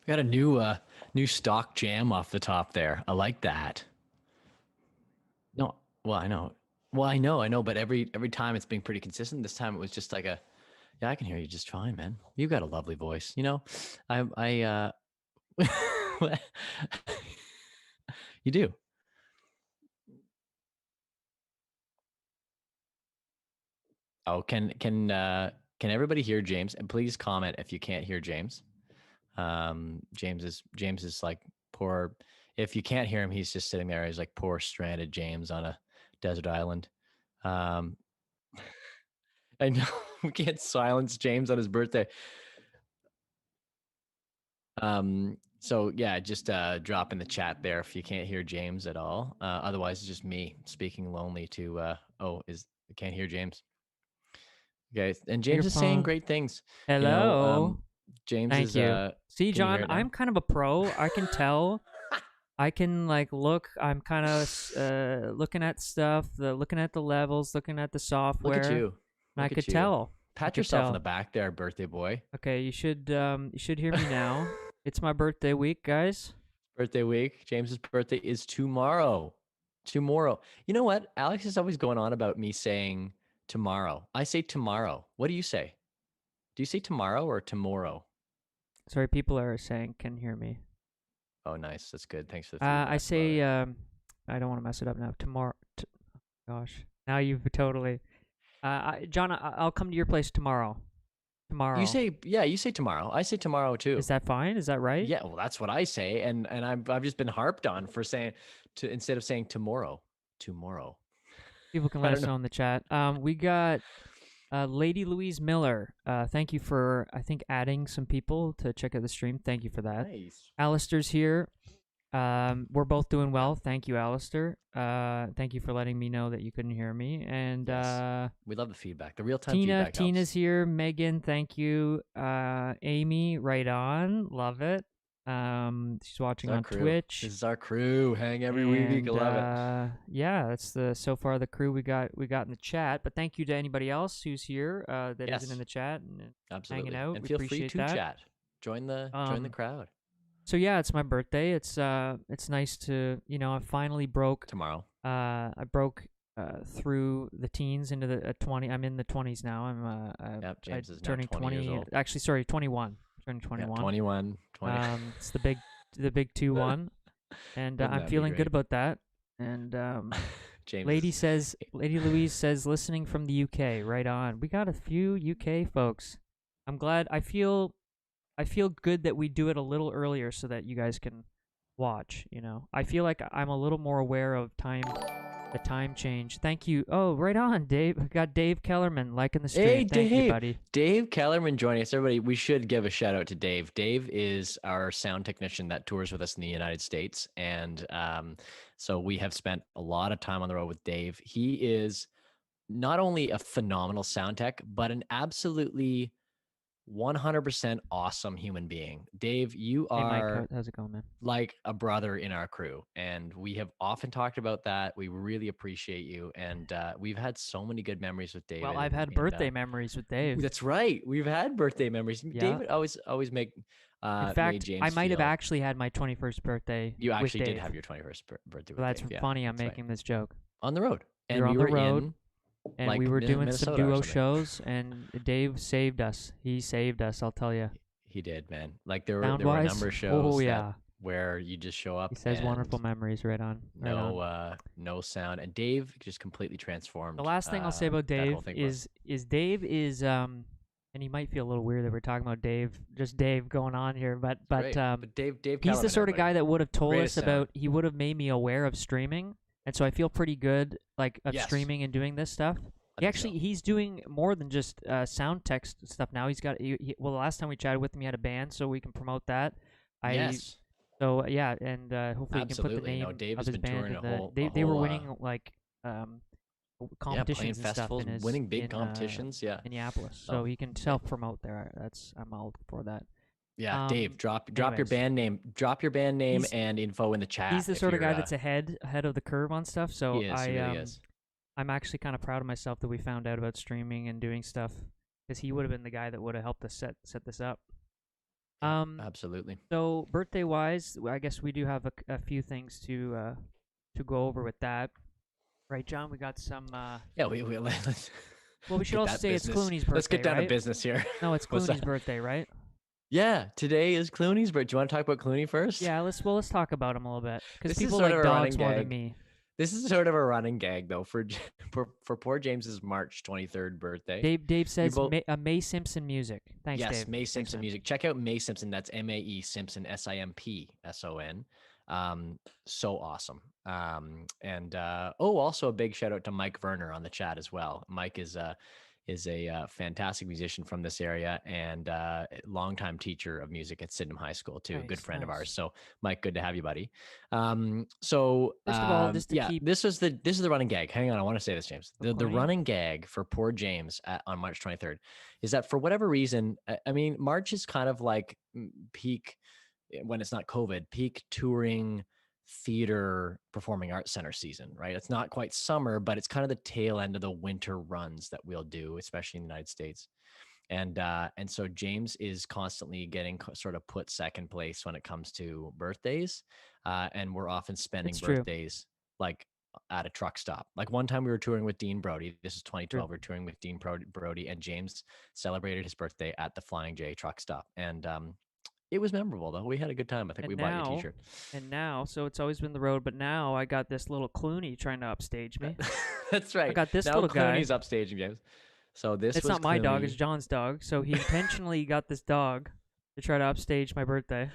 Got a new stock jam off the top there. I like that. No, well, I know. Well, I know, but every time it's been pretty consistent. This time it was just like a, yeah, I can hear you just fine, man. You got a lovely voice. You do. Oh, can everybody hear James? And please comment if you can't hear James. James is like poor. If you can't hear him, he's just sitting there. He's like poor stranded James on a desert island. Um, I know we can't silence James on his birthday. So yeah, just drop in the chat there if you can't hear James at all. Otherwise, it's just me speaking lonely to. Is can't hear James. Okay, and James is saying Microphone. great things. You know, Hello. James Thank is. you. See, Can you hear John, it I'm now? kind of a pro. I can tell. I can like look. I'm kind of looking at stuff, looking at the levels, looking at the Look at software, you. and I Look at could you. tell. I Pat could yourself on the tell. back there, birthday boy. Okay, you should hear me now. It's my birthday week, guys. Birthday week. James's birthday is tomorrow. Tomorrow. You know what? Alex is always going on about me saying tomorrow. I say tomorrow. What do you say? Do you say tomorrow or tomorrow? Sorry, people are saying can hear me. Oh, nice. That's good. Thanks for the I feedback. Love say it. I don't want to mess it up now. Tomorrow. Gosh, now you've totally. John, I'll come to your place tomorrow. You Tomorrow. say, yeah, you say tomorrow. I say tomorrow Is too. that fine? Is that right? Yeah, well, that's what I say, and I've just been harped on for saying to instead of saying tomorrow, tomorrow. People can I let don't us know. know in the chat. We got Lady Louise Miller. Thank you for, I think, adding some people to check out the stream. Thank you for that. Nice. Alistair's here. We're both doing well. Thank you, Alistair. Thank you for letting me know that you couldn't hear me. And Yes, we love the feedback. The real time Tina, feedback Tina's helps. here. Megan, thank you. Amy, right on. Love it. She's It's watching our on crew. This Twitch. is our crew. Hang every week. I And love it. yeah, that's the so far the crew we got in the chat. But thank you to anybody else who's here that isn't in Yes, the chat and hanging absolutely. out. And We feel free appreciate to that. chat. Join the Um, crowd so yeah, it's my birthday. It's nice to I finally broke tomorrow. I broke through the teens into the 20. I'm in the 20s now. Yep, I James is now turning 20 years 20. old. Actually, sorry, 21. Turning Yeah, 21. 21, 20. It's the big 2-1, and Wouldn't I'm that be feeling good great? about that. And James is Lady Louise says, listening from the UK. Right on. We got a few UK folks. I'm glad. I feel good that we do it a little earlier so that you guys can watch. I feel like I'm a little more aware of the time change. Thank you. Oh, right on, Dave. We got Dave Kellerman liking the Hey, stream. Thank you, Dave. buddy. Dave Kellerman joining us. Everybody, we should give a shout out to Dave. Dave is our sound technician that tours with us in the United States. And so we have spent a lot of time on the road with Dave. He is not only a phenomenal sound tech, but an absolutely 100% awesome human being. Dave, you Hey, Mike. are How's it going, man? like a brother in our crew, and we have often talked about that. We really appreciate you, and we've had so many good memories with Well, David. I've had And birthday memories with Dave. That's right, we've had birthday memories. Yeah. David always In made fact, I James might have feel actually had my 21st birthday you with actually did Dave. have your 21st birthday So with that's Dave. Yeah, funny. I'm that's right. making this joke. On the road, We were and on we the were road in and we like were doing some Minnesota or duo something. shows, and Dave saved us. He saved us, I'll tell you. He did, man. Like there Sound were a wise, number of oh shows that yeah. where you just show He up says wonderful and memories. Right on, right on. no sound, and Dave just completely The transformed last thing I'll say about that whole Dave thing for us. is Dave is and he might feel a little weird that we're talking about Dave, just Dave going on here, but It's great, but Dave he's the Kellerman, sort of everybody, guy that would have told us greatest sound. about. He would have made me aware of streaming, and so I feel pretty good like of Yes, streaming and doing this stuff. I think so. He's doing more than just sound text stuff now. He's got well, the last time we chatted with him, he had a band, so we can promote that. I Yes, So yeah, and hopefully you can put the absolutely. No, name Dave of has his been band touring in a the. whole They a they were whole winning like yeah, playing competitions and stuff festivals, in his winning big in competitions. Yeah. Minneapolis, so Oh, he can self promote there. I'm all for that. yeah, Dave, Um, drop your anyways, band name, he's and info in the he's chat the if sort of you're. guy that's ahead of the curve on stuff. He So is. He really is. I'm actually kind of proud of myself that we found out about streaming and doing stuff because he would have been the guy that would have helped us set this up. Yeah, Um, absolutely. so birthday wise, I guess we do have a few things to go over with that, right, John? We got some. Yeah, we let's Well, we should get also that say it's business. Clooney's Let's get birthday, down to right? business here. No, it's What's Clooney's that? birthday, right? Yeah, today is Clooney's birthday. Do you want to talk about Clooney first? Yeah, let's talk about him a little bit because This is people sort of like a running dogs more than gag. me. This is sort of a running gag though for poor James's March 23rd birthday. Dave We says both May Simpson music. Thanks, Yes, Dave. May Thanks, Simpson man. music. Check out May Simpson. That's Mae Simpson Simpson. So awesome. And oh, also a big shout out to Mike Werner on the chat as well. Mike is a fantastic musician from this area and longtime teacher of music at Sydenham High School too. A good Nice, friend of ours. nice. So Mike, good to have you, buddy. First of all, just to Yeah, keep this is the running gag. Hang on, I want to say this, James. The Clooney. running gag for poor James on March 23rd is that for whatever reason, I mean, March is kind of like peak when it's not COVID, peak touring theater performing arts center season, right? It's not quite summer, but it's kind of the tail end of the winter runs that we'll do, especially in the United States. And so James is constantly getting sort of put second place when it comes to birthdays, and we're often spending It's true. birthdays like at a truck stop. Like one time we were touring with Dean Brody. This is True. 2012. We're touring with Dean Brody, and James celebrated his birthday at the Flying J truck stop, and it was memorable though. We had a good time. I think we bought you a T-shirt. And now, so it's always been the road, but now I got this little Clooney trying to upstage me. That's right. I got this now little guy. Clooney's upstaging James. So this It's was not my dog; Clooney. it's John's dog. So he intentionally got this dog to try to upstage my birthday.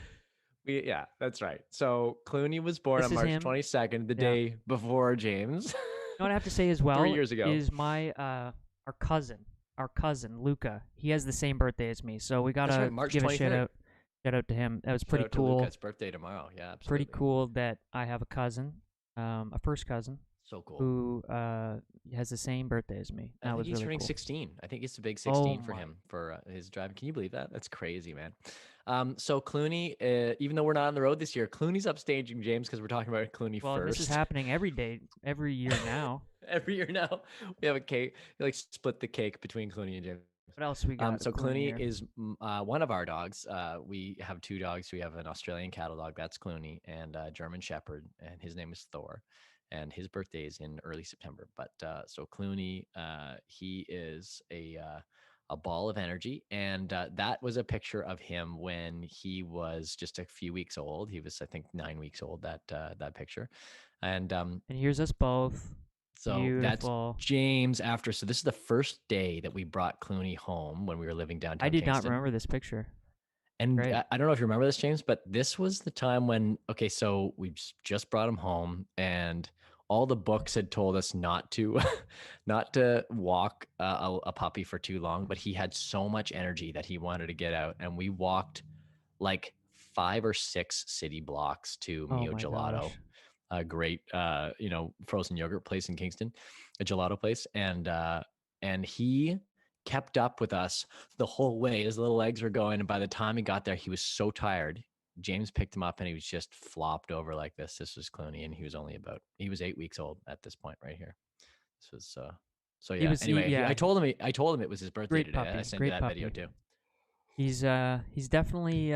Yeah, that's right. So Clooney was born This on is March him. 22nd, the Yeah. day before James. You know what I have to say as well 3 years ago. is my our cousin Luca. He has the same birthday as me, so we gotta right, March give a 23rd. shout out to him. That was Shout pretty out to cool. Luca's birthday tomorrow. Yeah, absolutely. Pretty cool that I have a cousin, a first cousin, So cool. who has the same birthday as me. I That think was he's really turning cool. 16. I think it's a big 16 for my. him for his driving. Can you believe that? That's crazy, man. So Clooney, even though we're not on the road this year, Clooney's upstaging James because we're talking about Clooney Well, and first. this is happening every day, every year now. Every year now, we have a cake. We like split the cake between Clooney and James. What else we got? So Clooney here? is one of our dogs. We have two dogs. We have an Australian cattle dog, that's Clooney, and a German Shepherd, and his name is Thor. And his birthday is in early September. But so Clooney, he is a ball of energy, and that was a picture of him when he was just a few weeks old. He was, I think, 9 weeks old. That picture, and here's us both. so Beautiful. that's James after. So this is the first day that we brought Clooney home when we were living downtown. I did Kingston. not remember this picture. And Great. I don't know if you remember this, James, but this was the time when, okay, so we just brought him home and all the books had told us not to, not to walk a puppy for too long, but he had so much energy that he wanted to get out. And we walked like 5 or 6 city blocks to Mio Gelato. Gosh. A great, frozen yogurt place in Kingston, a gelato place. And he kept up with us the whole way. His little legs were going. And by the time he got there, he was so tired. James picked him up and he was just flopped over like this. This was Clooney. And he was 8 weeks old at this point right here. This was, so yeah. Anyway, I told him it was his birthday Great today. puppy. I sent Great you that puppy. video too. He's definitely,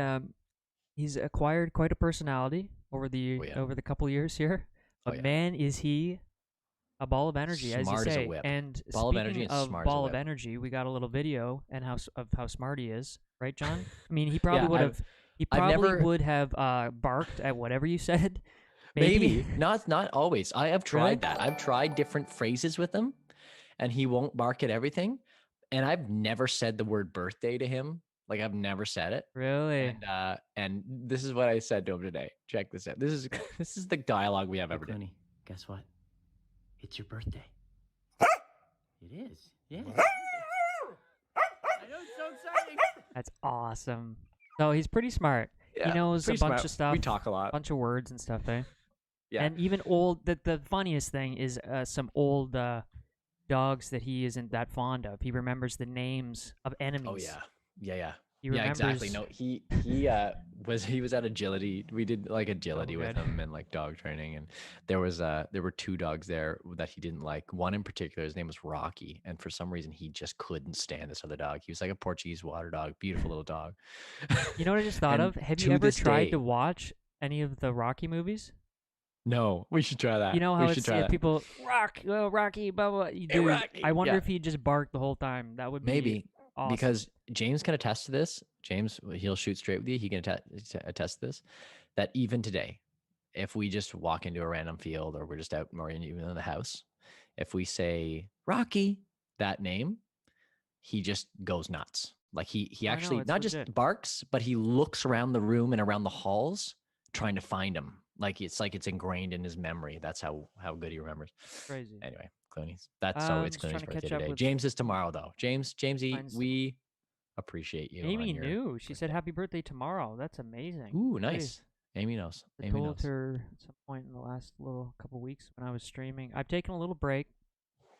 he's acquired quite a personality over the over the couple years here. But man, is he a ball of energy, Smart as you as a say. whip. And Ball of energy speaking and of smart as a ball of whip. energy, we got a little video and how smart he is, right, John? I mean, he probably Yeah, would have. He I've probably never- would have barked at whatever you said. Maybe not always. I have tried Really? that. I've tried different phrases with him, and he won't bark at everything. And I've never said the word birthday to him. Like I've never said it. Really? And this is what I said to him today. Check this out. This is the dialogue we have Hey, every day. Clooney, guess what? It's your birthday. It is. Yeah. I know, it's so exciting. That's awesome. So he's pretty smart. Yeah, he knows a pretty bunch smart. of stuff. We talk a lot. bunch of words and stuff, eh? Yeah. And even old. The funniest thing is some old dogs that he isn't that fond of. He remembers the names of enemies. Oh yeah. Yeah. Yeah, exactly. remembers. No, he was at agility. We did like agility with good. him and like dog training, and there were two dogs there that he didn't like. One in particular, his name was Rocky, and for some reason he just couldn't stand this other dog. He was like a Portuguese water dog, beautiful little dog. You know what I just thought And of? Have you to ever this tried to day, watch any of the Rocky movies? no, we should try You that. know We how should it's try that. people Rocky, blah blah. Hey, Dude, Rocky. I wonder Yeah, if he just barked the whole time. That would be maybe awesome. because James can attest to this. James, he'll shoot straight with you. He can attest to this. That even today, if we just walk into a random field or we're just out or even in the house, if we say Rocky, that name, he just goes nuts. Like he I know, actually it's not legit. just barks, but he looks around the room and around the halls trying to find him. Like it's ingrained in his memory. That's how good he remembers. Crazy. Anyway, Clooney's. That's so it's Just trying Clooney's to birthday catch up today. with James is tomorrow though. Jamesy, mine's- we appreciate you. Amy on your knew. She said birthday. happy birthday tomorrow. That's amazing. Ooh, Jeez. nice. Amy knows. I Amy told knows. her at some point in the last little couple weeks when I was streaming. I've taken a little break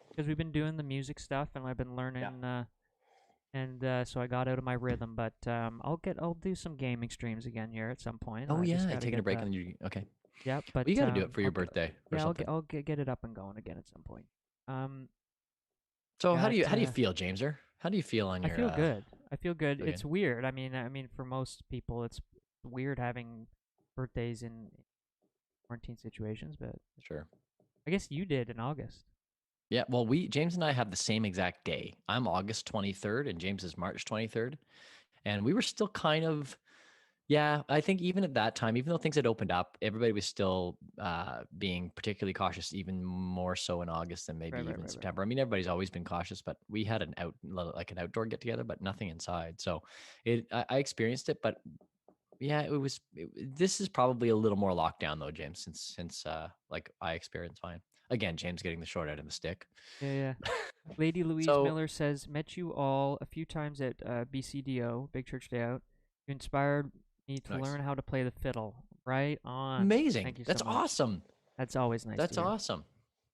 because we've been doing the music stuff and I've been learning. So I got out of my rhythm. But I'll do some gaming streams again here at some point. Oh I just yeah, gotta taking get a break that. and you okay. Yeah, but You got to do it for your I'll g- birthday or Yeah, something. I'll get it up and going again at some point. So how do you got, feel, Jameser? How do you feel on I your? feel good. I feel good. feel It's good? weird. I mean, for most people, it's weird having birthdays in quarantine situations, but Sure. I guess you did in August. Yeah. Well, James and I have the same exact day. I'm August 23rd, and James is March 23rd, and we were still kind of. Yeah, I think even at that time, even though things had opened up, everybody was still being particularly cautious, even more so in August than maybe even September. I mean, everybody's always been cautious, but we had an outdoor get together, but nothing inside. So I experienced it, but yeah, this is probably a little more lockdown though, James, since like I experienced mine. Again, James getting the short end of the stick. Yeah. Lady Louise So- Miller says, met you all a few times at BCDO, Big Church Day Out. You inspired me to Nice. learn how to play the fiddle. Right on. Amazing. Thank you That's so much. awesome. That's always nice. That's to hear. awesome.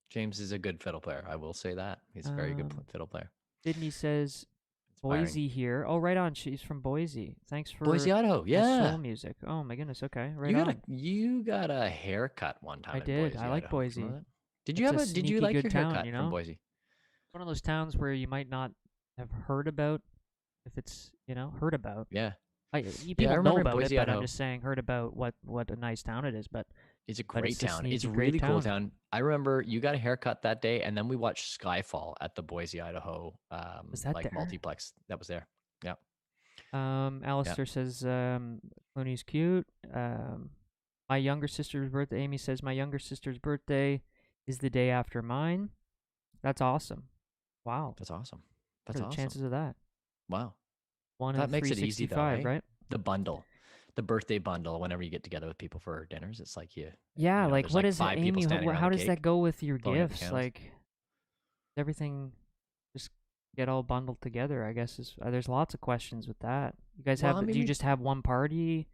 James is a good fiddle player. I will say that. He's a very good fiddle player. Sydney says, Inspiring. Boise here. Oh, right on. She's from Boise. Thanks for Boise, Idaho. the Yeah. soul music. Oh my goodness. Okay, right you got on. you got a haircut one time. I in did. Boise, I like Idaho. Boise. Remember that? Did It's you a have a? Did you sneaky like good your town, haircut you know? from Boise? It's one of those towns where you might not have heard about, if it's heard about. Yeah, People know remember about Boise, it, but Idaho. I'm just saying heard about what a nice town it is. But it's a But great it's a town. It's a sneaky great really cool town. town. I remember you got a haircut that day, and then we watched Skyfall at the Boise, Idaho, Was that like there? multiplex that was there. Yeah. Alistair says Clooney's cute. My younger sister's birthday. Amy says my younger sister's birthday is the day after mine. That's awesome. Wow. That's awesome. What That's are the awesome. chances of that? Wow. 1 That in makes it easy though, 365, right? The bundle, the birthday bundle. Whenever you get together with people for dinners, it's like Yeah, like there's what like is it, 5 people Amy? standing around How the does that cake, go with your blowing out the gifts? candles. Like everything, just get all bundled together. I guess is there's lots of questions with that. You guys Well, have? I Do you mean, just have one party?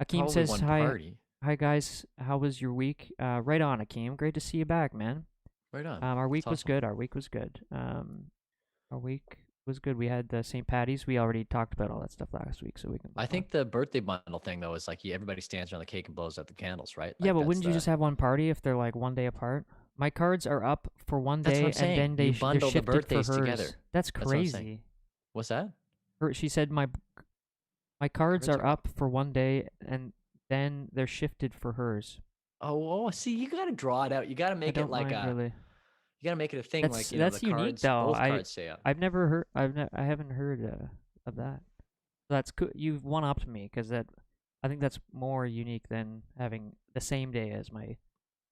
Akeem Probably says one hi. party. Hi guys, how was your week? Right on, Akeem. Great to see you back, man. Right on. Our week That's was awesome. good. Our week was good. Our week was good. We had St. Patty's. We already talked about all that stuff last week, so we can. I think the birthday bundle thing though is like everybody stands around the cake and blows out the candles, right? Yeah, Like, but that's wouldn't you the- just have one party if they're like one day apart? My cards are up for one That's day, what I'm saying. and then You they're bundle the shifted for birthdays hers. together. That's That's what I'm saying. crazy. What's that? She said my cards Cards are are- up for one day, and then they're shifted for hers. Oh, see, you got to draw it out. You got to I make don't it like mind really. you got to make it a thing. That's Like that's the unique cards, though. both cards say up. I've never heard. I haven't heard of that. That's cool. You've one upped me because I think that's more unique than having the same day as my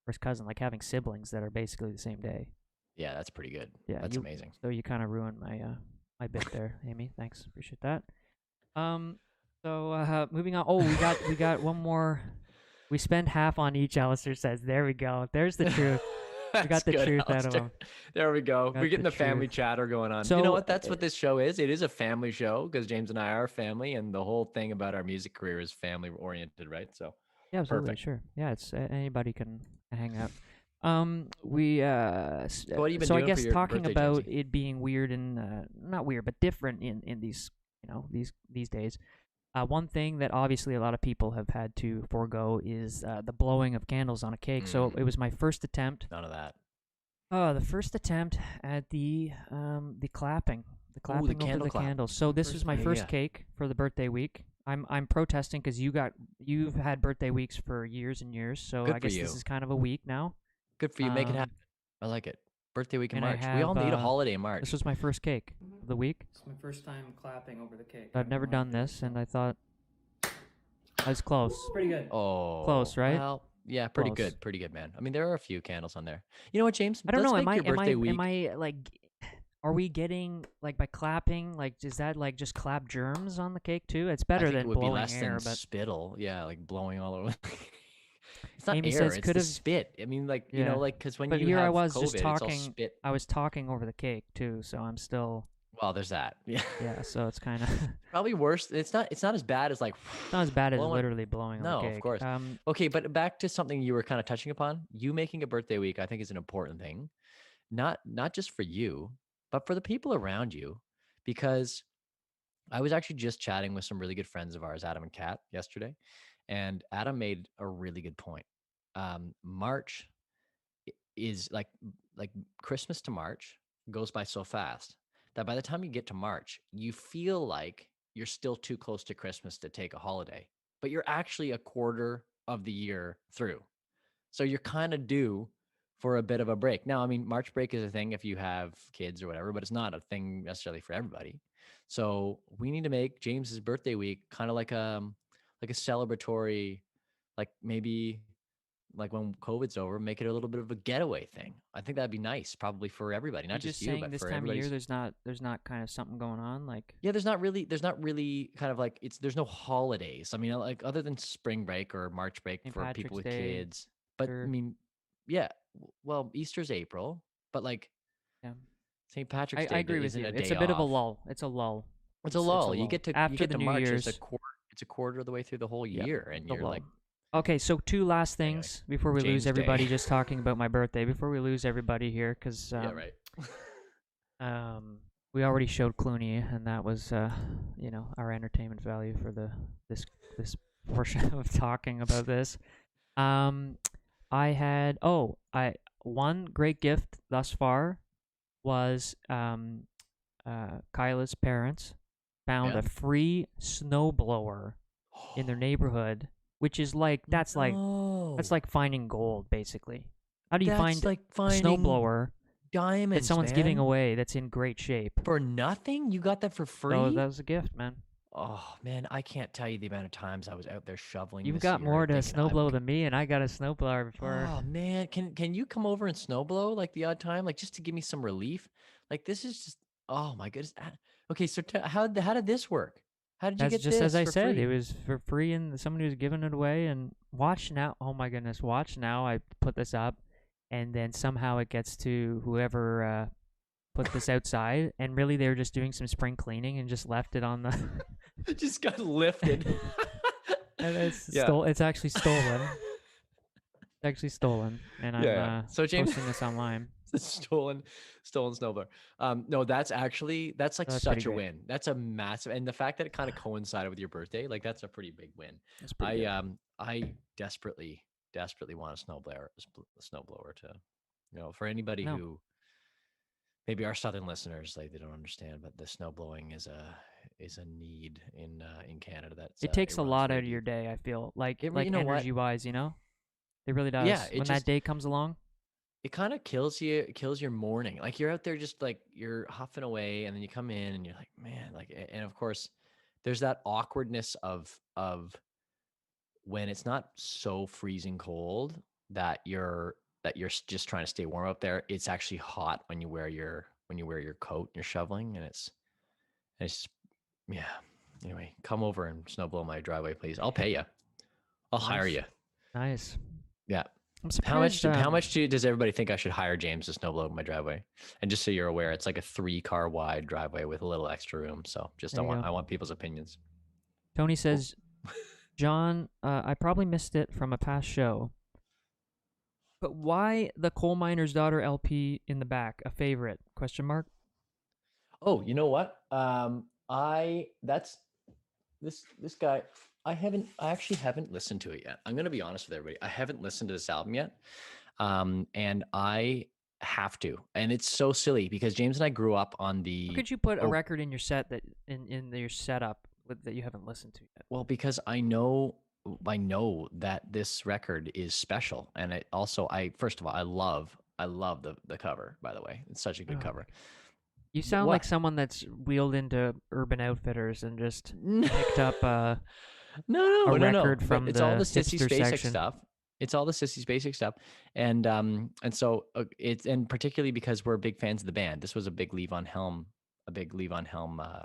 first cousin, like having siblings that are basically the same day. Yeah, that's pretty good. Yeah, That's amazing. So you kind of ruined my my bit there, Amy. Thanks, appreciate that. So moving on. Oh, we got one more. We spend half on each. Alistair says, "There we go. There's the truth." That's got the good, truth out of Alistair. him. There we go. Got We're getting the the family truth. chatter going on. So, you know what? That's what this show is. It is a family show because James and I are a family, and the whole thing about our music career is family oriented, right? So Yeah, absolutely, perfect. sure. Yeah, it's anybody can hang out. We what have you been so I doing for guess your talking birthday, about Jamesy? it being weird and not weird, but different in these these days. One thing that obviously a lot of people have had to forego is the blowing of candles on a cake. So it was my first attempt. None of that. Oh, the first attempt at the clapping, over candle the clap. candles. So this was my first cake for the birthday week. I'm protesting because you've had birthday weeks for years and years. So Good I for guess you. this is kind of a week now. Good for you. Make it happen. I like it. Birthday week in and I March. We all need a have, holiday in March. This was my first cake of the week. It's my first time clapping over the cake. I've never done this, and I thought I was close. Pretty good. Oh, Close, right? Well, yeah, pretty Close. good, pretty good, man. I mean, there are a few candles on there. You know what, James? I don't Let's know. make your birthday week. Am I like? Are we getting like by clapping? Like, is that like just clap germs on the cake too? It's better I think than it would blowing be less air, than but spittle. Yeah, like blowing all over. It's not Amy air. says It's could the have. spit. I mean, like Yeah. like because when But you here have I was COVID, just it's all talking. spit. I was talking over the cake too, so I'm still. Well, there's that. Yeah. Yeah, so it's kind of Probably worse. It's not. It's not as bad as like. not as bad as blowing- literally blowing on No, the cake. of course. Okay, but back to something you were kind of touching upon. You making a birthday week, I think, is an important thing. Not just for you, but for the people around you, because I was actually just chatting with some really good friends of ours, Adam and Kat, yesterday, and Adam made a really good point. March is like Christmas to March goes by so fast that by the time you get to March, you feel like you're still too close to Christmas to take a holiday, but you're actually a quarter of the year through. So you're kind of due for a bit of a break. Now, I mean, March break is a thing if you have kids or whatever, but it's not a thing necessarily for everybody. So we need to make James's birthday week kind of like a celebratory, like maybe like when COVID's over, make it a little bit of a getaway thing. I think that'd be nice, probably for everybody, not You're just you, saying but this for time of year everybody. there's not kind of something going on like. Yeah, there's not really kind of like there's no holidays. I mean, like other than spring break or March break St. for people Patrick's with Day, kids. But I Easter. mean, yeah, well, Easter's April, but like Yeah. St. Patrick's I Day agree with isn't you. a It's day a bit of a off. lull. It's a lull. It's a lull. You lull. get to After the New March. Year's. It's a quarter of the way through the whole Yep, year, and it's a you're lull. like, Okay, so two last Anyway, things before we James lose everybody. Day. Just talking about my birthday before we lose everybody here, because yeah, right. we already showed Clooney, and that was our entertainment value for this portion of talking about this. I had one great gift thus far was Kyla's parents found Yeah. a free snowblower in their neighborhood, which is like that's like finding gold basically. How do you find like a finding snowblower diamonds that someone's giving man. away that's in great shape? For nothing? You got that for free? So that was a gift, man. Oh man, I can't tell you the amount of times I was out there shoveling. You've this got year more to thinking, I'm snowblow than me, and I got a snowblower before. Oh man, can you come over and snowblow like the odd time, like just to give me some relief? Like this is just oh my goodness. Okay, so how did this work? How did you That's get just this as I for said. free? It was for free, and somebody was giving it away. And watch now. Oh my goodness, watch now. I put this up, and then somehow it gets to whoever put this outside, and really they were just doing some spring cleaning and just left it on the. It just got lifted. And it's Yeah. It's actually stolen. It's actually stolen, and I'm Yeah. So James, posting this online. stolen snowblower. No, that's like That's such pretty a great. win. That's a massive, and the fact that it kind of coincided with your birthday, like that's a pretty big win. That's pretty good. I desperately want a snowblower to, for anybody No. who maybe our southern listeners, like they don't understand, but the snow blowing is a need in Canada. That's It takes a runs lot very out of your deep. day. I feel like You know what? energy wise, it really does. Yeah, it When that just day comes along, it kind of kills you. It kills your morning. Like you're out there just like you're huffing away, and then you come in and you're like, man, like, and of course, there's that awkwardness of when it's not so freezing cold that just trying to stay warm up there. It's actually hot when you wear your coat and you're shoveling, and it's just yeah. Anyway, come over and snowblow my driveway, please. I'll pay you. I'll hire Nice. you. Nice. Yeah. I'm How much? surprised. How much does everybody think I should hire James to snowblow my driveway? And just so you're aware, it's like a 3-car wide driveway with a little extra room. So just There you go. I want people's opinions. Tony says, John, I probably missed it from a past show, but why the coal miner's daughter LP in the back? A favorite? Question mark. Oh, you know what? That's this guy. I actually haven't listened to it yet. I'm gonna be honest with everybody. I haven't listened to this album yet. And I have to. And it's so silly because James and I grew up on How the could you put a record in your set that in your setup that you haven't listened to yet? well, because I know that this record is special. And it also first of all, I love the cover, by the way. It's such a good Oh, cover. You sound like someone that's wheeled into Urban Outfitters and just picked up a record from it's the all the Sissy hipster Spacek section. stuff. It's all the Sissy Spacek stuff, and so it's and particularly because we're big fans of the band. This was a big Levon Helm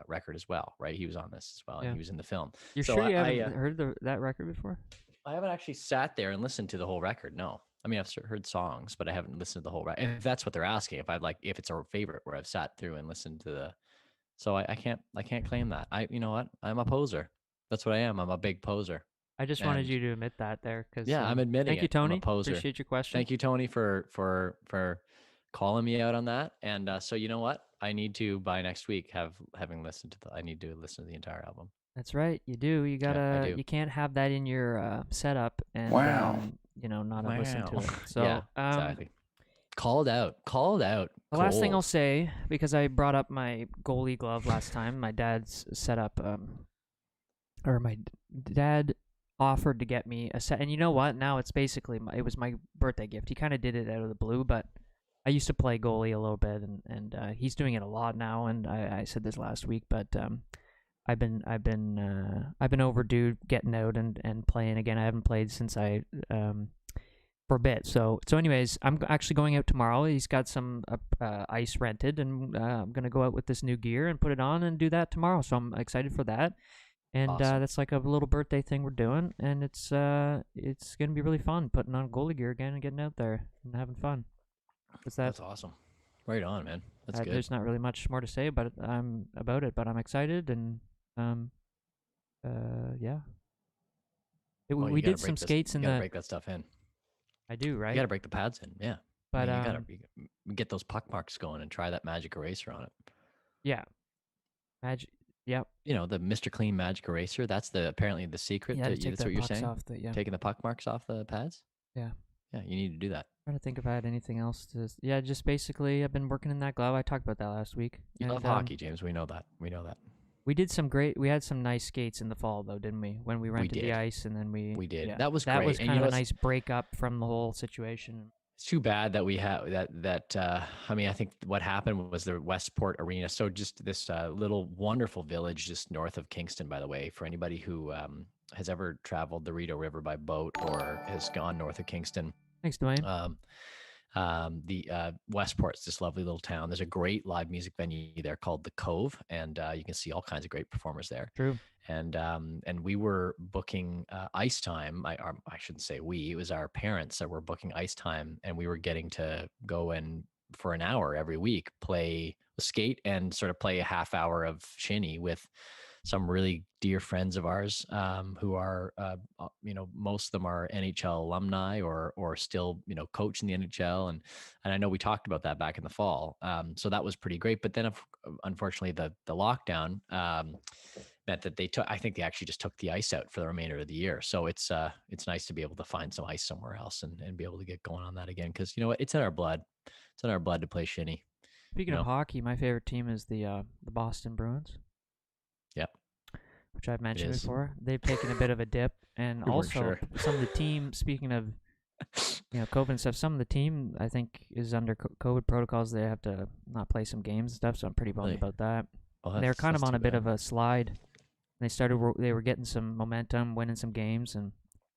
record as well, right? He was on this as well, and he was in the film. You're so sure you haven't heard that record before? I haven't actually sat there and listened to the whole record. No, I mean I've heard songs, but I haven't listened to the whole record. And if that's what they're asking, if it's a favorite where I've sat through and listened to the, so I can't claim that. You know what? I'm a poser. That's what I am. I'm a big poser. I just wanted you to admit that there, because I'm admitting. Thank you, Tony. I'm a poser. Appreciate your question. Thank you, Tony, for calling me out on that. And so you know what? I need to by next week having listened to I need to listen to the entire album. That's right. You do. You gotta. You can't have that in your setup and not have listened to it. So yeah, exactly. Called out. The last thing I'll say, because I brought up my goalie glove last time, my dad's setup, or my dad offered to get me a set, and you know what? Now it's basically it was my birthday gift. He kind of did it out of the blue, but I used to play goalie a little bit, and he's doing it a lot now. And I said this last week, but I've been overdue getting out and playing again. I haven't played since for a bit. So anyways, I'm actually going out tomorrow. He's got some ice rented, and I'm gonna go out with this new gear and put it on and do that tomorrow. So I'm excited for that. And awesome. That's like a little birthday thing we're doing, and it's gonna be really fun putting on goalie gear again and getting out there and having fun. That's awesome. Right on, man. That's good. There's not really much more to say about it, but I'm excited, and yeah. We did some skates in the. You gotta break that stuff in. I do, right? You gotta break the pads in, yeah. But you gotta get those puck marks going and try that magic eraser on it. Yeah. Magic. Yep. You know, the Mr. Clean magic eraser. That's apparently the secret. Yeah, that's what you're saying. Taking the puck marks off the pads. Yeah. Yeah, you need to do that. I'm trying to think if I had anything else to. Yeah, just basically, I've been working in that glove. I talked about that last week. You love hockey, James. We know that. We had some nice skates in the fall, though, didn't we? When we rented the ice, and then we did. Yeah, that was great. That was kind of a nice breakup from the whole situation. It's too bad that we have that. I mean, I think what happened was the Westport Arena. So just this little wonderful village just north of Kingston, by the way, for anybody who has ever traveled the Rideau River by boat or has gone north of Kingston. Thanks, Dwayne. The Westport's this lovely little town. There's a great live music venue there called The Cove, and you can see all kinds of great performers there. True. And we were booking ice time. I shouldn't say we. It was our parents that were booking ice time, and we were getting to go in for an hour every week, play skate, and sort of play a half hour of shinny with some really dear friends of ours who are, most of them are NHL alumni or still, coach in the NHL. And I know we talked about that back in the fall. So that was pretty great. But then unfortunately the lockdown meant that I think they actually just took the ice out for the remainder of the year. So it's nice to be able to find some ice somewhere else and be able to get going on that again. Cause you know what, it's in our blood. It's in our blood to play shinny. Speaking of hockey, my favorite team is the Boston Bruins. Yep. Which I've mentioned before. They've taken a bit of a dip, and also some of the team. Speaking of, COVID and stuff, some of the team I think is under COVID protocols. They have to not play some games and stuff. So I'm pretty bummed about that. Well, they're kind of on a bit of a slide. They were getting some momentum, winning some games, and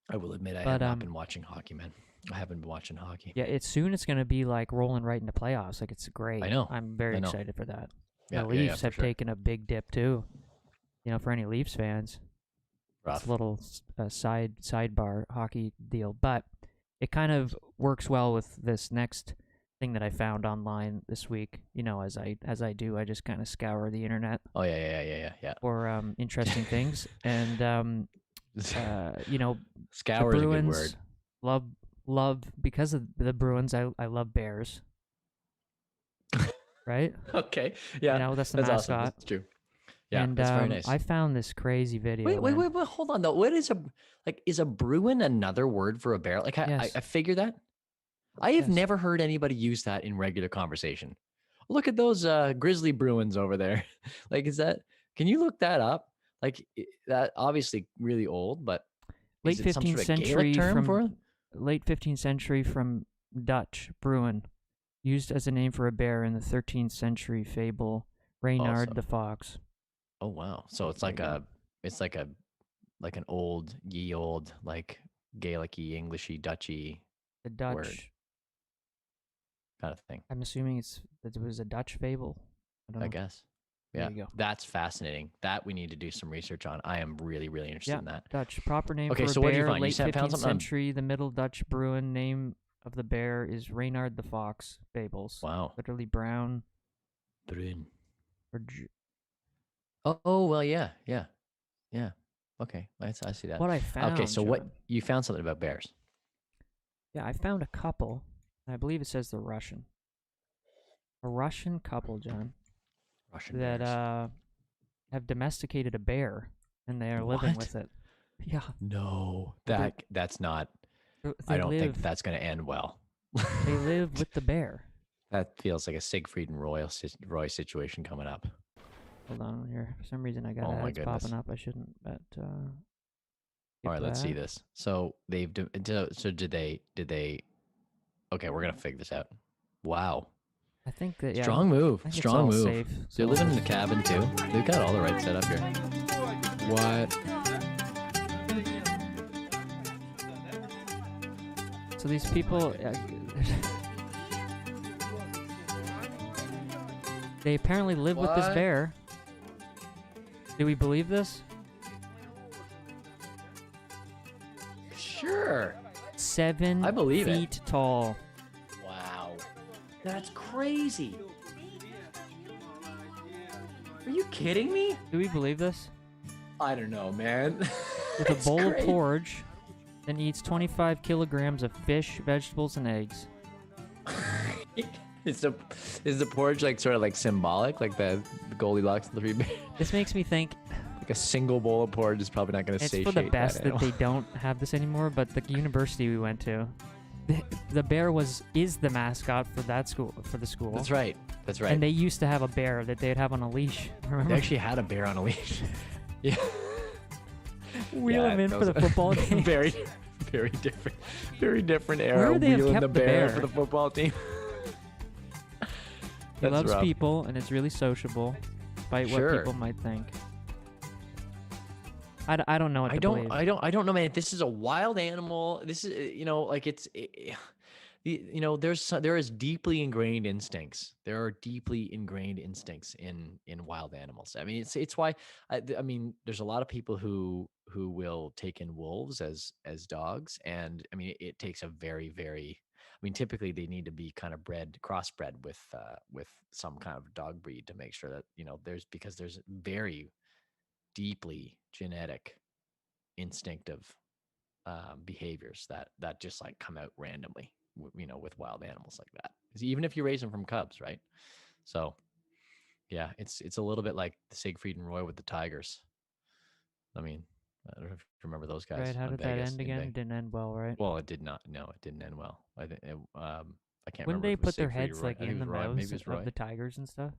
I will admit I have not been watching hockey, man. I haven't been watching hockey. Yeah, it's going to be like rolling right into playoffs. Like, it's great. I know. I'm very excited for that. Yeah, the Leafs have taken a big dip too. For any Leafs fans, rough. It's a little sidebar hockey deal, but it kind of works well with this next thing that I found online this week. As I do, I just kind of scour the internet. Oh yeah. For interesting things, and scour is a good word. Love because of the Bruins. I love Bears. Right? Okay. Yeah. That's the mascot. Awesome. That's true. Yeah, And that's very nice. I found this crazy video. Wait, hold on though. What is is a Bruin another word for a bear? Like Yes. I figured that. I have Yes. never heard anybody use that in regular conversation. Look at those grizzly Bruins over there. Like, is that? Can you look that up? Like that obviously really old, but Late is it some 15th sort of Gaelic century term for from it? late 15th century from Dutch Bruin, used as a name for a bear in the 13th century fable Reynard the Fox. Oh wow! So it's like it's like an old, ye old, like Gaelic-y, Englishy, Dutchy The Dutch. word kind of thing. I'm assuming that it was a Dutch fable. I don't know. I guess. There Yeah, you go. that's fascinating. That we need to do some research on. I am really, really interested in that. Dutch. Proper name Okay, for so a what did you bear, find? You late found 15th something on- century. The Middle Dutch Bruin name of the bear is Reynard the Fox. Fables. Wow. Literally brown. Bruin. Or Oh well, yeah. Okay, I see that. what I found. Okay, so what John. you found something about bears? Yeah, I found a couple. I believe it says the Russian. A Russian couple, John, Russian that bears. have domesticated a bear and they are living What? with it. Yeah. No, Well, that's not. They I don't think live- that's going to end well. They live with the bear. That feels like a Siegfried and Roy situation coming up. Hold on here. For some reason I got Oh my ads goodness. popping up. I shouldn't, but All right, let's see this. So so did they? Okay, we're gonna figure this out. Wow, I think that strong move, I think it's strong all move. safe, They're so- living in the cabin too. They've got all the right setup here. What? So these people, they apparently live with this What? bear. Do we believe this? Sure. 7 I believe it. feet tall. Wow, that's crazy. Are you kidding me? Do we believe this? I don't know, man. With a It's bowl great. of porridge, then eats 25 kilograms of fish, vegetables, and eggs. Is the porridge like sort of like symbolic, like the Goldilocks and the Three Bears? This makes me think Like a single bowl of porridge is probably not going to it's satiate for the best that that animal. they don't have this anymore, but the university we went to, the bear is the mascot for that school, for the school. That's right. That's right. And they used to have a bear that they'd have on a leash. Remember? They actually had a bear on a leash. Yeah. Wheel Yeah, him in that for the was- football game. very different era. Where would they have wheeling kept the the bear bear? for the football team. He That's loves rough. people and it's really sociable, despite Sure. what people might think. I don't know what to believe. I don't know, man. This is a wild animal. This is, like there is deeply ingrained instincts. There are deeply ingrained instincts in wild animals. I mean, it's why I mean, there's a lot of people who will take in wolves as dogs, and I mean, it takes a very, very. I mean, typically they need to be kind of crossbred with some kind of dog breed to make sure that there's very deeply genetic instinctive behaviors that just like come out randomly with wild animals like that, even if you raise them from cubs, right? So yeah, it's a little bit like the Siegfried and Roy with the tigers. I mean, I don't know if you remember those guys. Right? How on did that Vegas, end in again? Vegas. Didn't end well, right? Well, it did not. No, it didn't end well. I think I can't Wouldn't remember. they if it was put their Siegfried or heads Roy. like I think in it the was Roy. Maybe it mouths was Roy. of the tigers and stuff?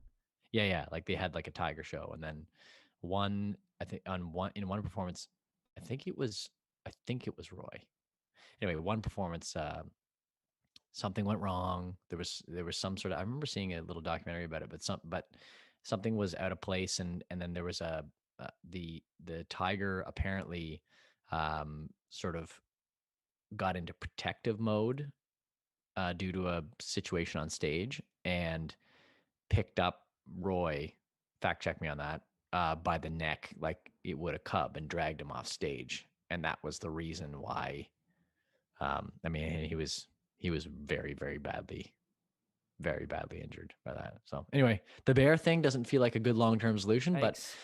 Yeah, like they had like a tiger show, and then in one performance, I think it was Roy. Anyway, one performance, something went wrong. There was some sort of, I remember seeing a little documentary about it, but something was out of place, and then there was the tiger apparently sort of got into protective mode due to a situation on stage, and picked up Roy, fact check me on that, by the neck like it would a cub, and dragged him off stage. And that was the reason why. I mean, he was very, very badly injured by that. So anyway, the bear thing doesn't feel like a good long-term solution, but Yikes.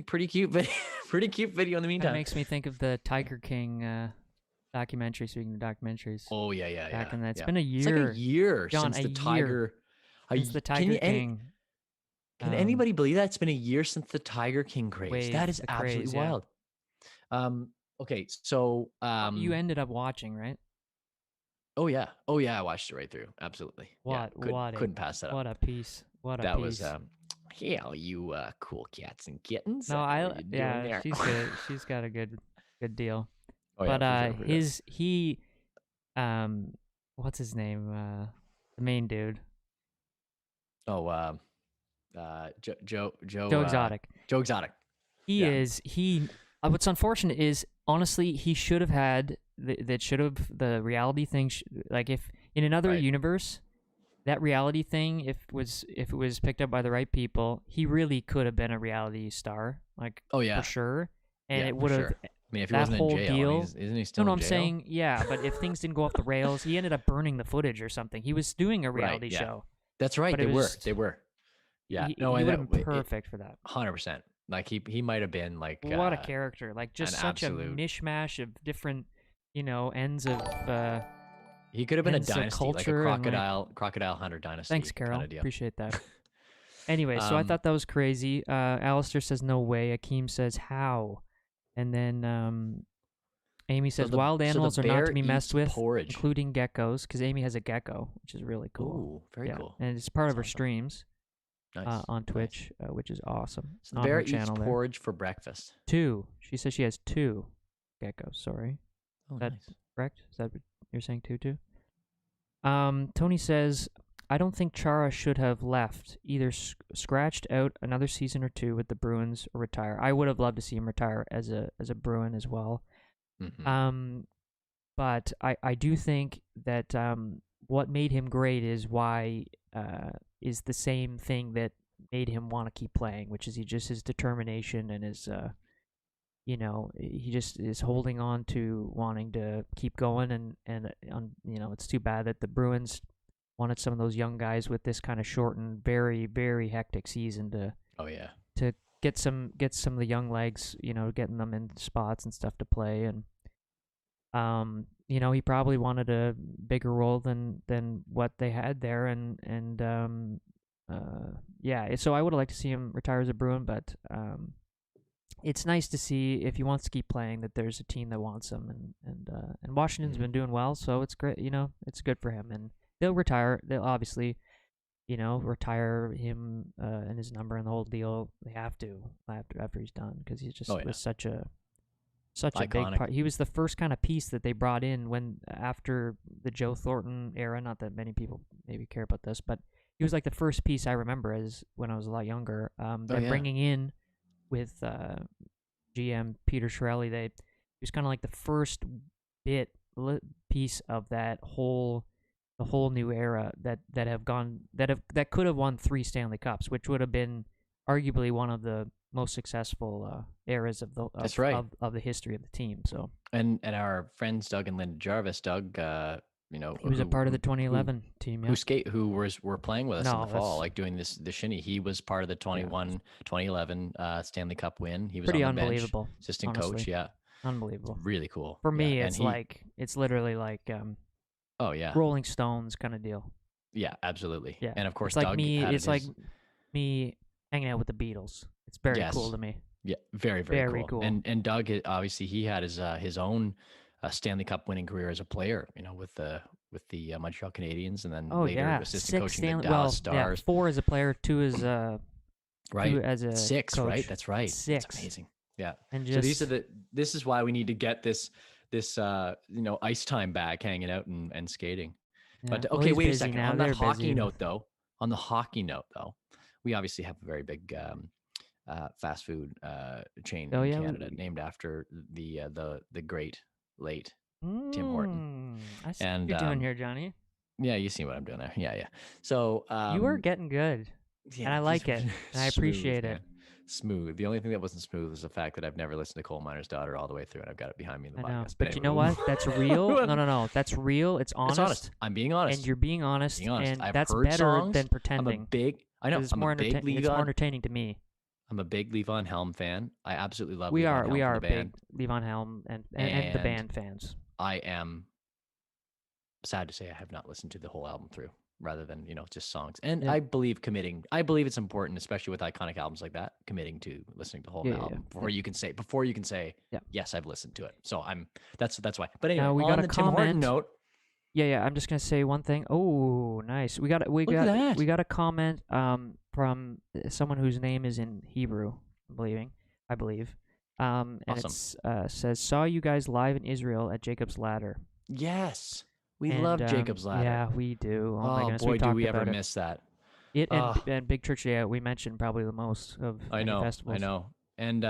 pretty cute video, pretty cute video in the That meantime. makes me think of the Tiger King documentary. Speaking of documentaries, Oh yeah. back in that, it's yeah. been a It's like year. a year John, since a the year tiger. since the Tiger King. Can anybody believe that? It's been a year since the Tiger King craze. Wave, That is the absolutely craze, yeah. wild. Okay, so You ended up watching, right? oh yeah, I watched it right through. Absolutely. Yeah, couldn't pass that up. What a piece. What a That piece. was hell, you cool cats and kittens. No, What are you doing there? she's good. She's got a good deal. Oh yeah, But for sure. he what's his name? The main dude. Oh, Joe Joe Exotic. Joe Exotic. He what's unfortunate is honestly he should have had the reality thing like if in another universe that reality thing if it was picked up by the right people, he really could have been a reality star, like for sure. And it would have I mean, if he that wasn't whole in jail, deal. isn't he still No, in I'm jail? saying but if things didn't go off the rails, he ended up burning the footage or something. He was doing a reality show. That's right. But They were. Yeah. He No, would and have been perfect for that. 100%. Like he might have been like what a character! Like just such a mishmash of different, ends of. He could have been a dynasty, like a crocodile hunter dynasty. Thanks, Carol. Kind of deal. Appreciate that. Anyway, so I thought that was crazy. Alistair says no way. Akeem says how, and then Amy says wild animals are not to be messed with, including geckos, because Amy has a gecko, which is really cool. Ooh, very cool. And it's part of her streams. Nice. On Twitch, which is awesome. So the bear eats porridge for breakfast. 2. She says she has 2 geckos. Sorry. Oh, is that nice. correct? Is that what you're saying too? Tony says, I don't think Chara should have left. Either scratched out another season or 2 with the Bruins or retire. I would have loved to see him retire as a Bruin as well. Mm-hmm. But I do think that what made him great is why is the same thing that made him want to keep playing, which is his determination and his he just is holding on to wanting to keep going and it's too bad that the Bruins wanted some of those young guys with this kind of shortened, very very hectic season to get some of the young legs, getting them in spots and stuff to play. And he probably wanted a bigger role than what they had there, so I would have liked to see him retire as a Bruin, but it's nice to see if he wants to keep playing that there's a team that wants him, and Washington's been doing well, so it's great, it's good for him, and they'll obviously retire him and his number and the whole deal. They have to after he's done, because he's just was such a big part. He was the first kind of piece that they brought in after the Joe Thornton era. Not that many people maybe care about this, but he was like the first piece I remember as when I was a lot younger. They're bringing in with GM Peter Chiarelli. He was kind of like the first piece of the whole new era that could have won 3 Stanley Cups, which would have been arguably one of the most successful eras of the history of the team. So and our friends Doug and Linda Jarvis. Doug, he was a part of the 2011 team. Yeah. Who were playing with us in the fall, like doing the shinny. He was part of the 2011 Stanley Cup win. He was pretty on the unbelievable, bench, assistant honestly. coach. Yeah, unbelievable. Really cool. For me, it's literally like Rolling Stones kind of deal. Yeah, absolutely. Yeah, and of course, it's like Doug me. It's like me hanging out with the Beatles. It's very cool to me. Yeah, very, very cool. And Doug, obviously, he had his own Stanley Cup winning career as a player. with the Montreal Canadiens, and then later assistant coaching the Dallas Stars. 4 as a player, 2 as right 2 as a 6, coach. right? That's right. 6. That's amazing. Yeah. And so this is why we need to get this ice time back, hanging out and skating. Yeah. But okay, wait a second. Now. On the hockey note, though, we obviously have a very big fast food chain in Canada, named after the great late Tim Horton. I see what you're doing here, Johnny. Yeah, you see what I'm doing there. Yeah. So you are getting good, and I like it, and I appreciate it. Smooth. The only thing that wasn't smooth was the fact that I've never listened to Coal Miner's Daughter all the way through, and I've got it behind me in the podcast. Know. But anyway, you know what? That's real. No. That's real. It's honest. It's honest. I'm being honest. And you're being honest. And I've that's heard better songs. than pretending. I know. It's more entertaining to me. I'm a big Levon Helm fan. I absolutely love we Levon are Helm, big Levon Helm and the band fans. I am sad to say I have not listened to the whole album through. rather than just songs. And Yeah. I believe it's important, especially with iconic albums like that, committing to listening to the whole Yeah, album yeah. before you can say Yeah. yes, I've listened to it. So that's why. But anyway, Now we on got a the Tim Horton comment. note. Yeah. I'm just gonna say one thing. Oh, nice. We got Look at that. we got a comment from someone whose name is in Hebrew, I believe. And Awesome. it says, saw you guys live in Israel at Jacob's Ladder. Yes, we And, love Jacob's Ladder. Yeah, we do. Oh, my Oh goodness, boy, we do talked we ever about it. miss that. It and Big Church, yeah, we mentioned probably the most of any festivals. I know. And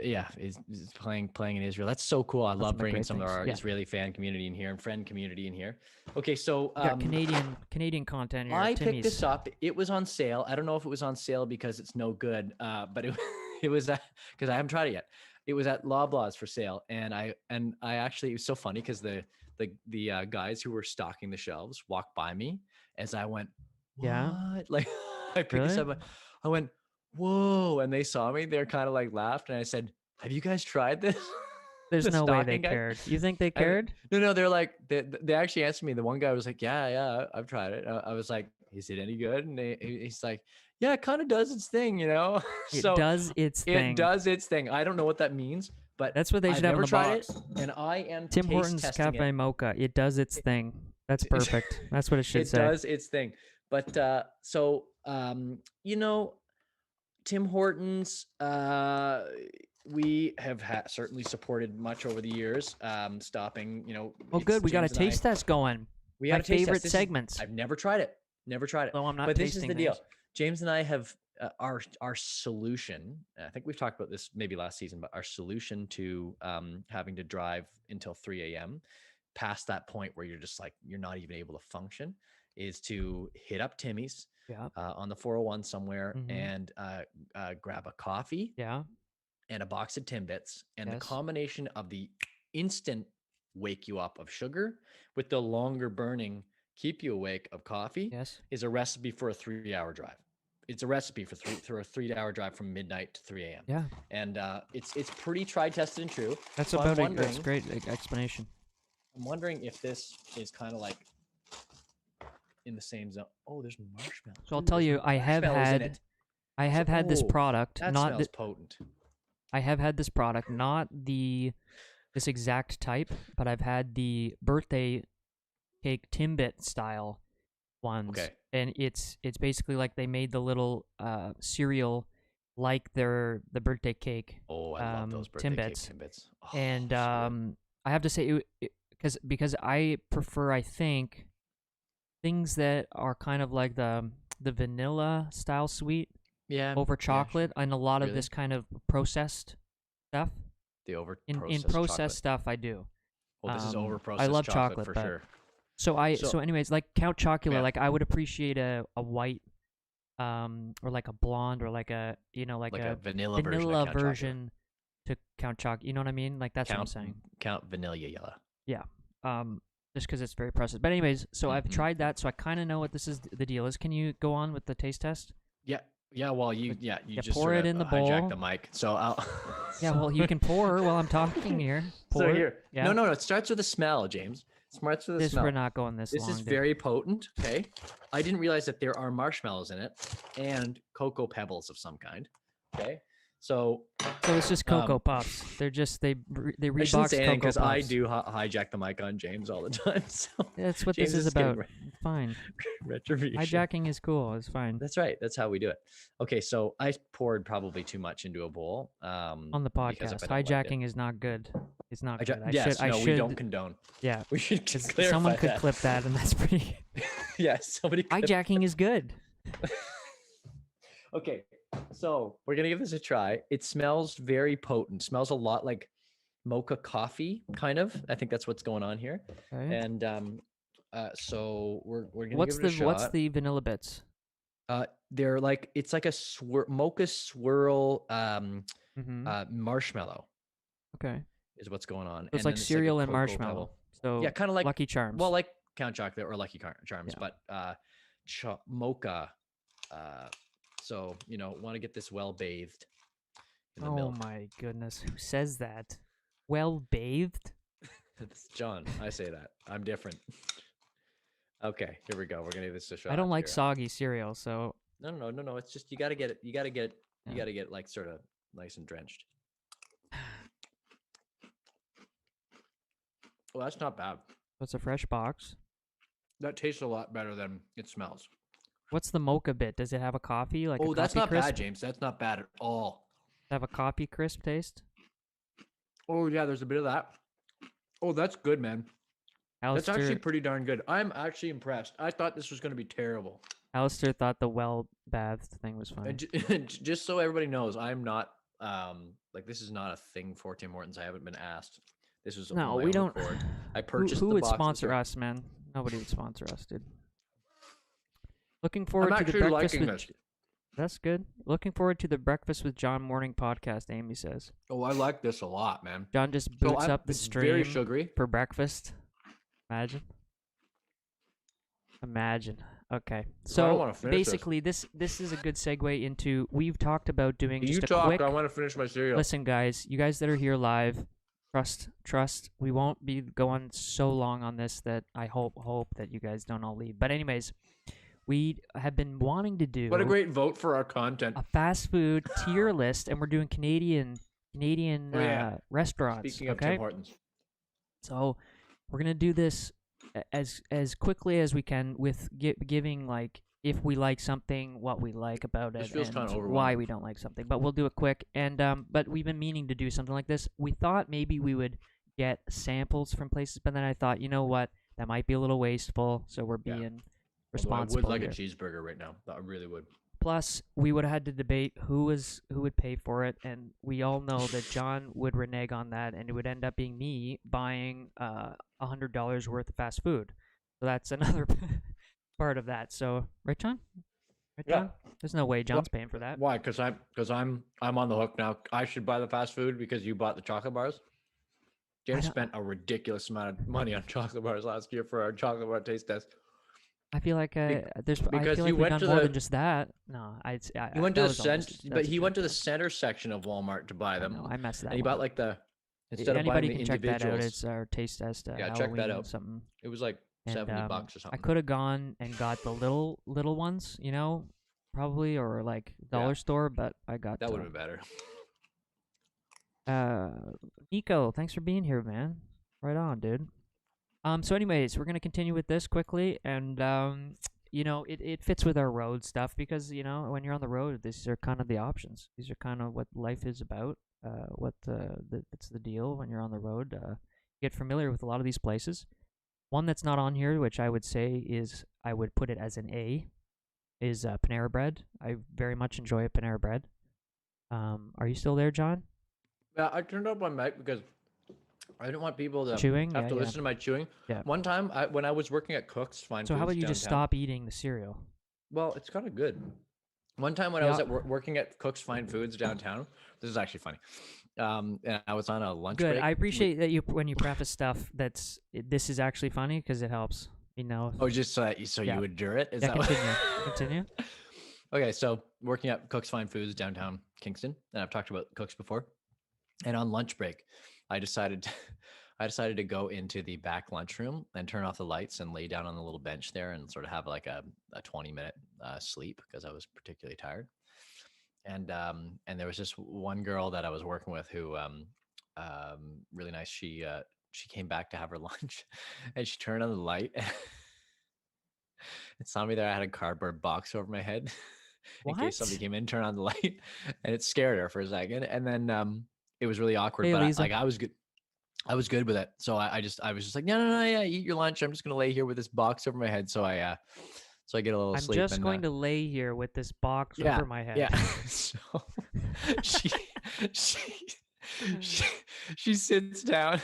yeah, is playing in Israel. That's so cool. I love bringing some of our Israeli fan community in here and friend community in here. Okay, so got Canadian content here. I Timmy's. picked this up. It was on sale. I don't know if it was on sale because it's no good, but it was because I haven't tried it yet. It was at Loblaws for sale, and I actually, it was so funny because the guys who were stocking the shelves walked by me as I went, what? Yeah, Like I picked this up. I went, whoa, and they saw me. They're kind of like laughed, and I said, "Have you guys tried this?" There's no way they cared. You think they cared? No, they're like they actually answered me. The one guy was like, "Yeah, I've tried it." I was like, "Is it any good?" And he's like, "Yeah, it kind of does its thing, you know." It does its thing. It does its thing. I don't know what that means, but that's what they should have in the box. And I am Tim Hortons Cafe Mocha. It does its thing. That's perfect. That's what it should say. It does its thing. But so Tim Hortons, we have certainly supported much over the years. Stopping, Oh, good. We got a taste test going. We have favorite segments. I've never tried it. No, I'm not. But this is the deal. James and I have our solution. I think we've talked about this maybe last season, but our solution to having to drive until 3 a.m. past that point where you're just like you're not even able to function is to hit up Timmy's on the 401 somewhere and grab a coffee and a box of Timbits, and the combination of the instant wake you up of sugar with the longer burning keep you awake of coffee is a recipe for a 3-hour drive. It's a recipe for a 3-hour drive from midnight to 3 a.m. Yeah. And it's pretty tried, tested, and true. That's so about it. That's great explanation. I'm wondering if this is kind of like in the same zone. Oh, there's marshmallows. So I'll tell you, I have had this product. That not smells potent. I have had this product, not this exact type, but I've had the birthday cake Timbit style ones. Okay. And it's basically like they made the little cereal like the birthday cake. Oh, I love those birthday Timbits. cake Timbits. Oh, and I have to say, because I prefer, I think, things that are kind of like the vanilla style sweet over chocolate and a lot of this kind of processed stuff. In processed stuff, I do. Well, this is over processed. I love chocolate for sure. So anyways, like Count Chocula, like I would appreciate a white, or like a blonde, or like a like a vanilla version to Count Choc. You know what I mean? Like that's what I'm saying. Count Vanilla Yellow. Yeah. Just because it's very processed. But anyways, so I've tried that, so I kind of know what the deal is. Can you go on with the taste test? Yeah. Yeah. Well, you just pour it in the bowl. Hijack the mic. So I'll. Yeah. Well, you can pour while I'm talking here. Pour. So here. Yeah. No. It starts with a smell, James. It starts with a smell. We're not going this long. This is very potent. Okay. I didn't realize that there are marshmallows in it and cocoa pebbles of some kind. Okay. So it's just Cocoa Puffs. They're just they rebox Cocoa because Puffs. I do hijack the mic on James all the time. So that's what James this is about. Fine. Retribution. Hijacking is cool. It's fine. That's right. That's how we do it. Okay, so I poured probably too much into a bowl. On the podcast, hijacking is not good. It's not good. We don't condone. Yeah, we should clarify someone could that. clip that, and that's pretty. Yes, somebody. Hijacking is good. Okay. So we're gonna give this a try. It smells very potent. Smells a lot like mocha coffee, kind of. I think that's what's going on here. Okay. And so we're gonna give it a shot. What's the vanilla bits? They're like it's like a mocha swirl marshmallow. Okay. Is what's going on. So it's like cereal and marshmallow. Pebble. So yeah, kind of like Lucky Charms. Well, like Count Chocolate or Lucky Charms, but mocha. So, want to get this well bathed in the milk. Oh my goodness. Who says that? Well bathed? It's John. I say that. I'm different. Okay, here we go. We're gonna give this a shot. I don't like here. soggy cereal, so No. It's just you gotta get it. You gotta get it. You Yeah. gotta get like sort of nice and drenched. Well, that's not bad. it's a fresh box. That tastes a lot better than it smells. What's the mocha bit? Does it have a coffee? Like a Oh, that's coffee not crisp? bad, James. That's not bad at all. Have a coffee crisp taste? Oh yeah, there's a bit of that. Oh, that's good, man. That's actually Alistair, pretty darn good. I'm actually impressed. I thought this was going to be terrible. Alistair thought the well-bathed thing was funny. And just so everybody knows, I'm not like this is not a thing for Tim Hortons. I haven't been asked. This was No, on my we own don't. accord. I purchased Who the would box. sponsor us, man? Nobody would sponsor us, dude. Looking forward I'm to the actually breakfast liking with. this. That's good. Looking forward to the Breakfast with John morning podcast. Amy says. Oh, I like this a lot, man. John just So boots up the it's very stream sugary. for breakfast. Imagine. Okay. I don't So wanna finish this. basically, this is a good segue into. We've talked about doing You just a talk. quick. I want to finish my cereal. Listen, guys, you guys that are here live, trust. We won't be going so long on this that I hope that you guys don't all leave. But anyways, we have been wanting to do What a great vote for our content. a fast food tier list, and we're doing Canadian Oh, yeah. restaurants. Speaking of okay, Tim Hortons, so we're gonna do this as quickly as we can with giving like if we like something, what we like about This it, feels kinda and overwhelming. why we don't like something. But we'll do it quick. And but we've been meaning to do something like this. We thought maybe we would get samples from places, but then I thought, you know what, that might be a little wasteful. So we're Yeah. being although I responsible would like here. a cheeseburger right now. I really would. Plus, we would have had to debate who would pay for it, and we all know that John would renege on that, and it would end up being me buying $100 worth of fast food. So that's another part of that. So, right, John? Right, Yeah. John? There's no way John's paying for that. Why? Because I'm on the hook now. I should buy the fast food because you bought the chocolate bars. James don't- spent a ridiculous amount of money on chocolate bars last year for our chocolate bar taste test. I feel like I because feel like you we've went done to more the- than just that. No, He went to that the was all center, just- but that's he a went to joke. the center section of Walmart to buy them. No, I messed that and he one bought up. like the instead of Anybody buying can the check that out. individuals. It's our taste test. Yeah, check Halloween that out. Something. It was like And, $70 or something. I could have gone and got the little ones, you know, probably, or like dollar store, but I got That would have been better. Nico, thanks for being here, man. Right on, dude. So anyways, we're gonna continue with this quickly, and you know, it fits with our road stuff because you know when you're on the road, these are kind of the options. These are kind of what life is about. It's the deal when you're on the road. Get familiar with a lot of these places. One that's not on here, which I would say is I would put it as an A, is Panera Bread. I very much enjoy Panera Bread. Are you still there, John? Yeah, I turned up my mic because I didn't want people to Chewing? have Yeah, to yeah. listen to my chewing. Yeah. One time, when I was working at Cook's Fine So Foods how about you just downtown- stop eating the cereal? Well, it's kind of good. One time when I was Yeah. at working at Cook's Fine Foods downtown, this is actually funny. And I was on a lunch Good. break. I appreciate that you when you preface stuff this is actually funny because it helps. You know. Oh, just so Yeah. you endure it? Is Yeah, that what- continue. Continue. Okay, so working at Cook's Fine Foods downtown Kingston, and I've talked about Cook's before. And on lunch break, I decided to go into the back lunchroom and turn off the lights and lay down on the little bench there and sort of have like a 20-minute sleep because I was particularly tired. And there was just one girl that I was working with who really nice. She came back to have her lunch and she turned on the light and saw me there. I had a cardboard box over my head in case somebody What? came in, turned on the light, and it scared her for a second. And then it was really awkward, Hey, but Lisa. I was good. I was good with it. So I was just like, no, yeah, eat your lunch. I'm just gonna lay here with this box over my head. So I get a little I'm sleep. just and, going to lay here with this box yeah, over my head. Yeah. So she she sits down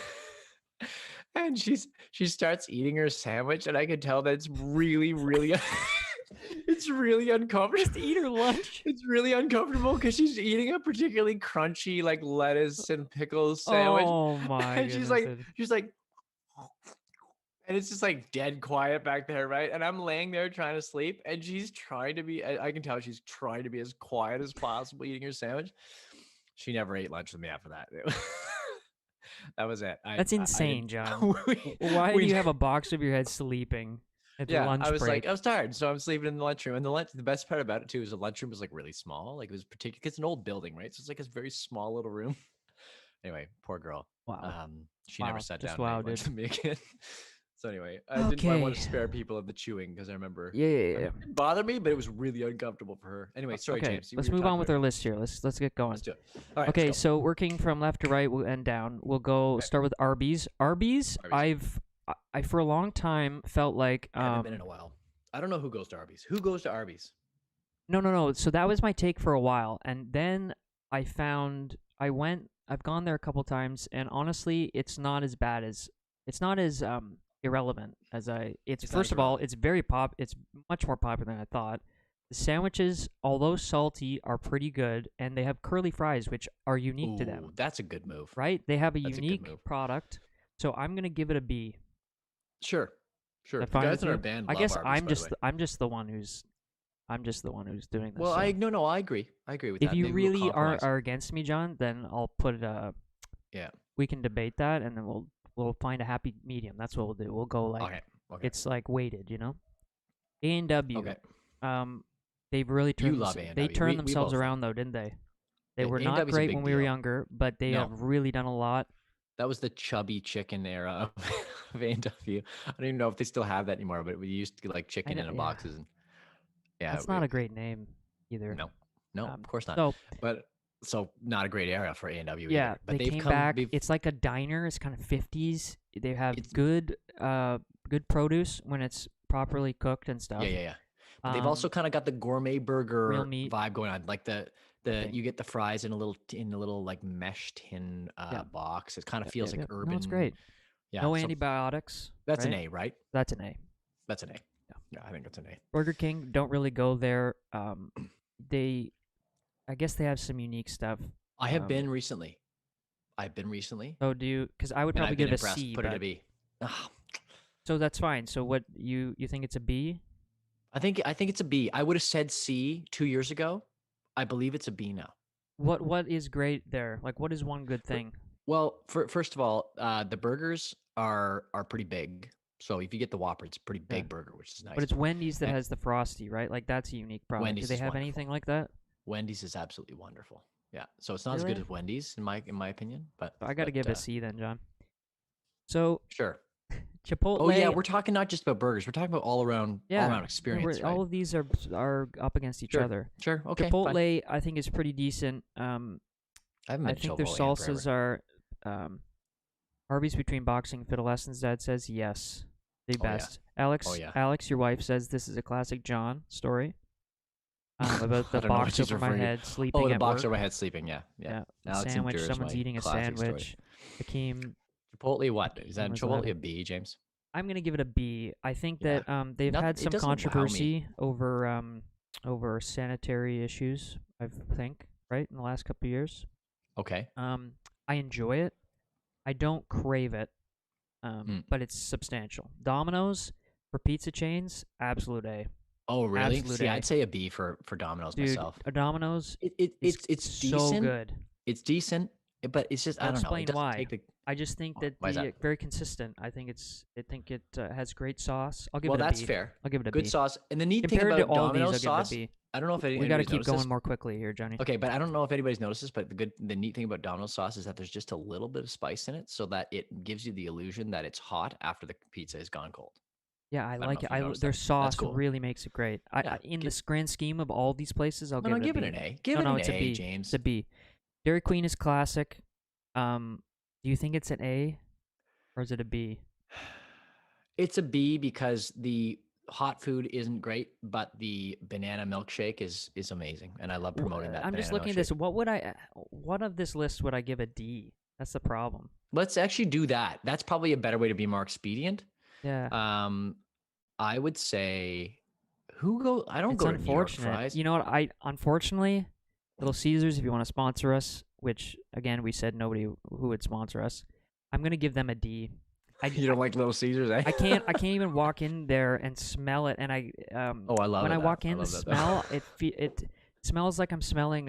and she starts eating her sandwich, and I could tell that it's really it's really uncomfortable. Just eat her lunch. It's really uncomfortable because she's eating a particularly crunchy like lettuce and pickles sandwich. Oh my And goodness. she's like, and it's just like dead quiet back there, right? And I'm laying there trying to sleep, and she's trying to be. I can tell she's trying to be as quiet as possible eating her sandwich. She never ate lunch with me after that. That was it. That's insane, John. we- Why do we- you have a box over your head sleeping? At the Yeah, lunch I was break. like, I was tired, so I'm sleeping in the lunchroom. And the best part about it too is the lunchroom was like really small. Like it was particular. It's an old building, right? So it's like a very small little room. Anyway, poor girl. Wow. She never Wow. sat Just down and wow, ate lunch dude. with me again. So anyway, I didn't. I want to Okay. spare people of the chewing because I remember Yeah. it didn't bother me, but it was really uncomfortable for her. Anyway, sorry, Okay. James. Let's move on with our list here. Let's get going. Let's do it. All right. Okay, let's go. so working from left to right and down, we'll go Okay. start with Arby's. Arby's, I for a long time felt like I haven't been in a while. I don't know who goes to Arby's. Who goes to Arby's? No. So that was my take for a while, and then I've gone there a couple times, and honestly, it's not as irrelevant as It's not first as of all, irrelevant. it's much more popular than I thought. The sandwiches, although salty, are pretty good, and they have curly fries, which are unique to them. That's a good move. Right? They have a That's a good unique move. product, so I'm gonna give it a B. Sure. That The fine guys with in our you? band I love guess Arby's, by the way. I'm just the one who's doing this. Well, so. I agree. I agree with If that. you Maybe we'll really compromise. are against me, John, then I'll put Yeah. we can debate that, and then we'll find a happy medium. That's what we'll do. We'll go like Okay. it's like weighted, A&W. Okay. They've really turned love they A&W. turned We themselves both love around though, didn't they? They Yeah, were not A&W 's a great big when we were deal. younger, but they No. have really done a lot. That was the chubby chicken era of A&W. I don't even know if they still have that anymore, but we used to get like chicken in yeah. boxes and That's not a great name either. No, of course not. So But so not a great era for A&W yeah, either. But they they've came come back. they've- It's like a diner. It's kind of 50s. They have It's- good produce when it's properly cooked and stuff. yeah. But they've also kind of got the gourmet burger real meat. vibe going on. Like the Okay. you get the fries in a little like mesh tin Yeah. box. It kind of feels like urban. No, it's great. Yeah. No so antibiotics. that's right? an A, right? That's an A. That's an A. Yeah, I think that's an A. Burger King, don't really go there. I guess they have some unique stuff. I have been recently. I've been recently. So do you? Because I would and probably I've been give it a impressed. C. Put it but- a B. Ah, So that's fine. So what you think it's a B? I think it's a B. I would have said C 2 years ago. I believe it's a B now. What is great there? Like, what is one good thing? Well, first of all, the burgers are pretty big. So if you get the Whopper, it's a pretty big burger, which is nice. But it's Wendy's that And- has the Frosty, right? Like that's a unique product. Wendy's Do they is have wonderful. anything like that? Wendy's is absolutely wonderful. Yeah. So it's not as Really? good as Wendy's in my opinion, but I got to but, give it a C then, John. So Sure. Chipotle. Oh yeah, we're talking not just about burgers. We're talking about all around experience. Right? all of these are up against each Sure. other. Sure. Okay. Chipotle, fine. I think, is pretty decent. I haven't I been to think their Chipotle in salsas forever. are Arby's between boxing and Fiddle Lessons. Dad says yes, the Oh, yeah. best. Alex, Oh, yeah. Alex, your wife says this is a classic John story about I the don't know what box she's over my referring to. head sleeping. Oh, the at box work. over my head sleeping. Yeah. The Alex sandwich. endures Someone's my eating a classic story. sandwich. Hakeem, Chipotle, what is that? was Chipotle laughing. a B, James? I'm gonna give it a B. I think Yeah. that they've Nothing- had it some doesn't wow me. controversy over sanitary issues. I think right in the last couple of years. Okay. I enjoy it. I don't crave it, but it's substantial. Domino's for pizza chains, absolute A. Oh, really? Absolute See, A. I'd say a B for Domino's Dude, myself. a Domino's It's so decent. good. It's decent, but it's just I I'll don't know. explain It doesn't why. take the I just think that Why is that? very consistent. I think it has great sauce. I'll give well, it a that's B. fair. I'll give it a Good B. sauce. And the neat Compared thing to about all Domino's these, I'll sauce, give it a B. I don't know if We got to anybody's keep noticed going this. more quickly here, Johnny. Okay, but I don't know if anybody's noticed this, but the neat thing about Domino's sauce is that there's just a little bit of spice in it, so that it gives you the illusion that it's hot after the pizza has gone cold. Yeah, I don't like know it. if you noticed Their that. That's sauce cool. really makes it great. Yeah, In give- the grand scheme of all these places, I'll No, give no, it a give it B. an A. Give No, it no, an it's a A, B. James. It's a B. Dairy Queen is classic. Do you think it's an A, or is it a B? It's a B because the hot food isn't great, but the banana milkshake is amazing, and I love promoting that. I'm just banana looking at this. milkshake. What of this list would I give a D? That's the problem. Let's actually do that. That's probably a better way to be more expedient. Yeah. I would say who go. I don't It's go to New York unfortunate. fries. You know what? Unfortunately, Little Caesars, if you want to sponsor us, which again we said nobody who would sponsor us, I'm gonna give them a D. You don't like Little Caesars, eh? I can't even walk in there and smell it, and Oh, I love when it. I walk in, the love that, though. smell it smells like I'm smelling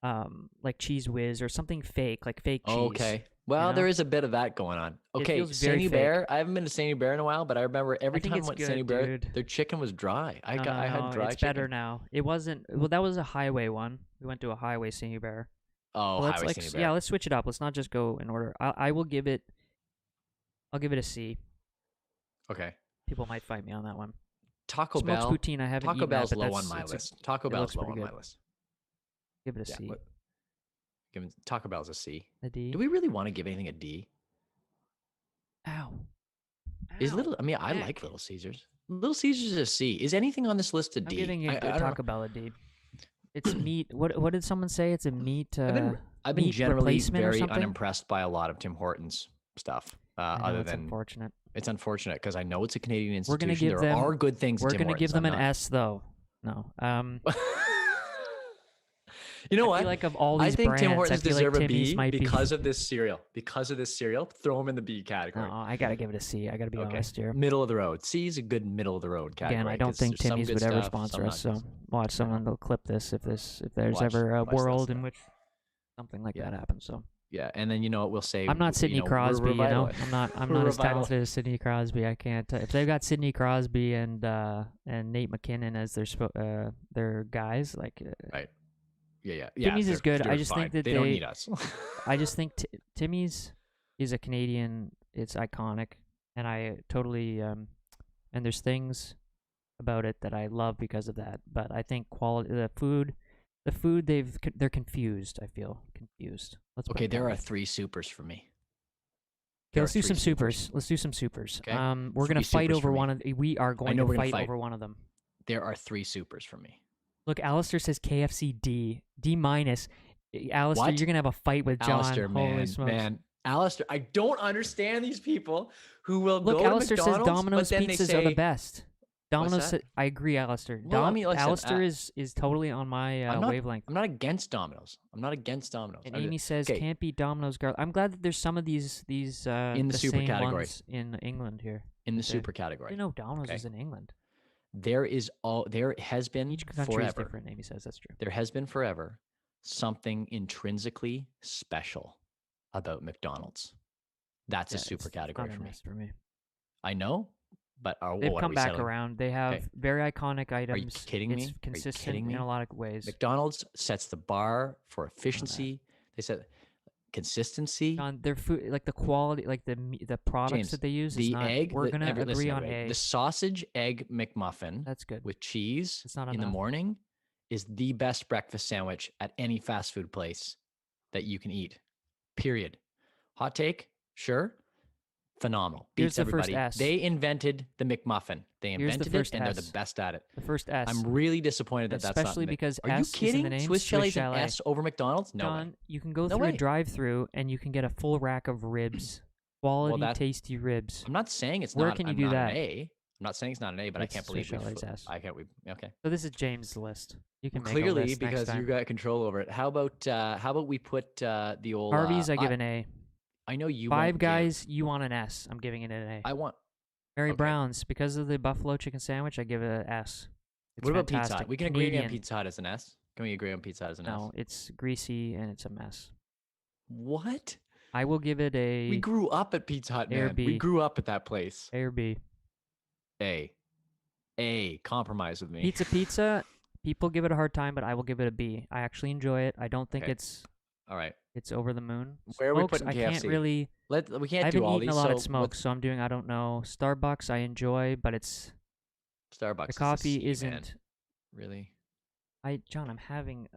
like Cheese Whiz or something fake, like fake cheese. Okay. Well, know? there is a bit of that going on. It Okay, feels very Sandy fake. Bear. I haven't been to Sandy Bear in a while, but I remember every think time I it's went to good, Sandy Bear, dude. their chicken was dry. I No, had dry it's chicken. better now. It wasn't. Well, that was a highway one. We went to a highway Singing Bear. Oh, Well, let's highway like Sandy Bear. yeah, let's switch it up. Let's not just go in order. I will give it. I'll give it a C. Okay. People might fight me on that one. Taco Smoked Bell. poutine, I haven't Taco eaten Bell's that, but low on my it's list. Taco it Bell's looks low pretty on my good. list. Give it a Yeah. C. Taco Bell's a C. A D. Do we really want to give anything a D? Ow. Is Ow. Little? I mean, I Heck. like Little Caesars. Little Caesars is a C. Is anything on this list a I'm D? giving I it don't know. Taco Bell a D. It's meat. What did someone say? It's a meat. I've been meat generally replacement or very something? unimpressed by a lot of Tim Hortons stuff. I know, Other it's than unfortunate. it's unfortunate because I know it's a Canadian We're institution. gonna give There them. are good things. We're at Tim gonna give Hortons. them an I'm not- S though. No. You know I what? feel like of all I these think brands, Tim I Hortons feel like deserve a Timmy's B might be. because of this cereal. Because of this cereal, throw them in the B category. No, I gotta give it a C. I gotta be honest here. Middle of the road. C is a good middle of the road category. Again, I don't 'cause think there's some Timmy's good would ever stuff, sponsor some us. not. So watch someone will clip this if there's Watch- ever a watch this world in stuff. which something like Yeah. that happens. So Yeah, and then you know what we'll say. I'm not Sidney we're Crosby. You know, revitali- I'm we're not as revitali- talented as Sidney Crosby. I can't. If they've got Sidney Crosby and Nate McKinnon as their guys, like Right. Yeah. Timmy's is good. I they're just fine. think that they don't need us. I just think Timmy's is a Canadian. It's iconic, and I totally and there's things about it that I love because of that. But I think the food they're confused. I feel confused. Let's put Okay, it that there way. are 3 supers for me. Okay, There let's are do some 3 supers. Let's do some supers. Okay. We're gonna 3 fight supers over for me. one of. We are going know to we're gonna fight fight. over one of them. There are 3 supers for me. Look, Alistair says KFC D minus. Alistair, What? you're gonna have a fight with John. Alistair, Holy smokes. man. Alistair, I don't understand these people who will Look, go to Alistair says McDonald's, Domino's but then pizzas they say, are the best. Domino's, that? I agree, Alistair. Well, I mean, listen, Alistair is totally on my I'm not, wavelength. I'm not against Domino's. I'm not against Domino's. And Amy says okay, can't be Domino's garlic. I'm glad that there's some of these in the super same category. ones in England here. in the Okay. super I category. didn't know Domino's Okay. is in England. There has been Each country is forever. different. Amy says that's true. There has been forever something intrinsically special about McDonald's. That's a Yeah, super it's category not for a me. mess for me. I know, but They've what are come we back settling? around. They have very iconic items. kidding me? Are It's you consistent kidding me? in a lot of ways. McDonald's sets the bar for efficiency. They said consistency. John, their food, like the quality, like the products James, that they use, is the not. egg. We're gonna listen, agree on everybody, A. the sausage egg McMuffin That's good. with cheese It's not in the enough. morning is the best breakfast sandwich at any fast food place that you can eat. Period. Hot take, sure. Phenomenal. Here's Beats the first everybody. S. They invented the McMuffin. They Here's the invented first it, and they're S. the best at it. The first S. I'm really disappointed that that's not. Especially because Are S you is in kidding? the name, Swiss Swiss Chalet's an Chalet. S over McDonald's? No way. John, you can go No through a way. drive-through and you can get a full rack of ribs, quality, that- tasty ribs. I'm not saying it's Where not. can you I'm do not that? An A. I'm not saying it's not an A, but It's I can't believe Swiss we. Chalet's S. I can't. Okay. So this is James' list. You can make a Clearly, list next because time. you got control over it. How about we put the old Harvey's, I give an A. I know you. Five won't Guys, you want an S. I'm giving it an A. I want. Mary okay. Brown's, because of the buffalo chicken sandwich, I give it an S. It's What about Pizza fantastic. Hut? We can agree on Canadian. Pizza Hut as an S. Can we agree on Pizza Hut as an S? No, it's greasy and it's a mess. What? I will give it a We grew up at Pizza Hut, A or man. B. We grew up at that place. A or B. A. Compromise with me. Pizza. People give it a hard time, but I will give it a B. I actually enjoy it. I don't think Okay. it's All right. over the moon. Where are we Smokes, putting I can't KFC? really. We I can't haven't do all eaten these. a lot so of smokes, so I'm doing. I don't know. Starbucks, I enjoy, but it's Starbucks. the is a coffee C, isn't. man. Really. John, I'm having.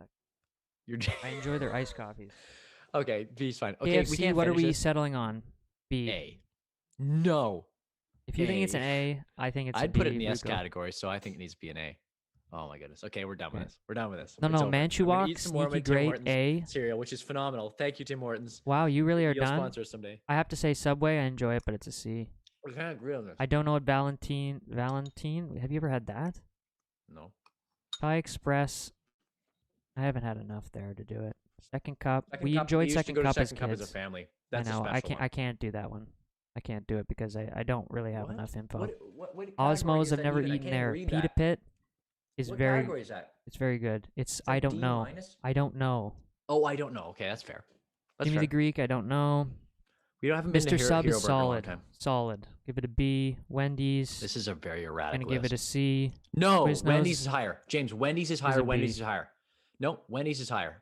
You're. I enjoy their iced coffees. Okay, B's fine. Okay, KFC, we can't what are finish we this. settling on? B. A. No. If you think it's an A. A, I think it's a I'd B. put it in the S Rico. category, so I think it needs to be an A. Oh my goodness. Okay, we're done with Okay. this. We're done with this. No, It's no, over. I'm gonna Manchewok, eat some more of my sneaky Tim great, Hortons A. cereal, which is phenomenal. Thank you, Tim Hortons. Wow, you really are You'll done. sponsor us someday. I have to say Subway, I enjoy it, but it's a C. We can't agree on this. I don't know what Valentine. Have you ever had that? No. Thai Express. I haven't had enough there to do it. Second Cup. Second We Cup, enjoyed used to Second go to Cup Second as Cup kids. as a family. I That's know. a special I can't do that one. I can't do it because I don't really have What? enough info. What category Osmos, is I've that never even? I eaten can't there. read Pita that. Pit is What very. category is that? It's very good. It's. Is that I don't D know. minus? I don't know. Oh, I don't know. Okay, that's fair. That's Jimmy fair. the Greek. I don't know. We don't haven't been to Mr. Sub Hero is Burger in a long solid. time. Solid. Give it a B. Wendy's. This is a very erratic Gonna list. give it a C. No, Quiznos Wendy's is higher. James, Wendy's is a higher. B. Wendy's is higher. No, Wendy's is higher.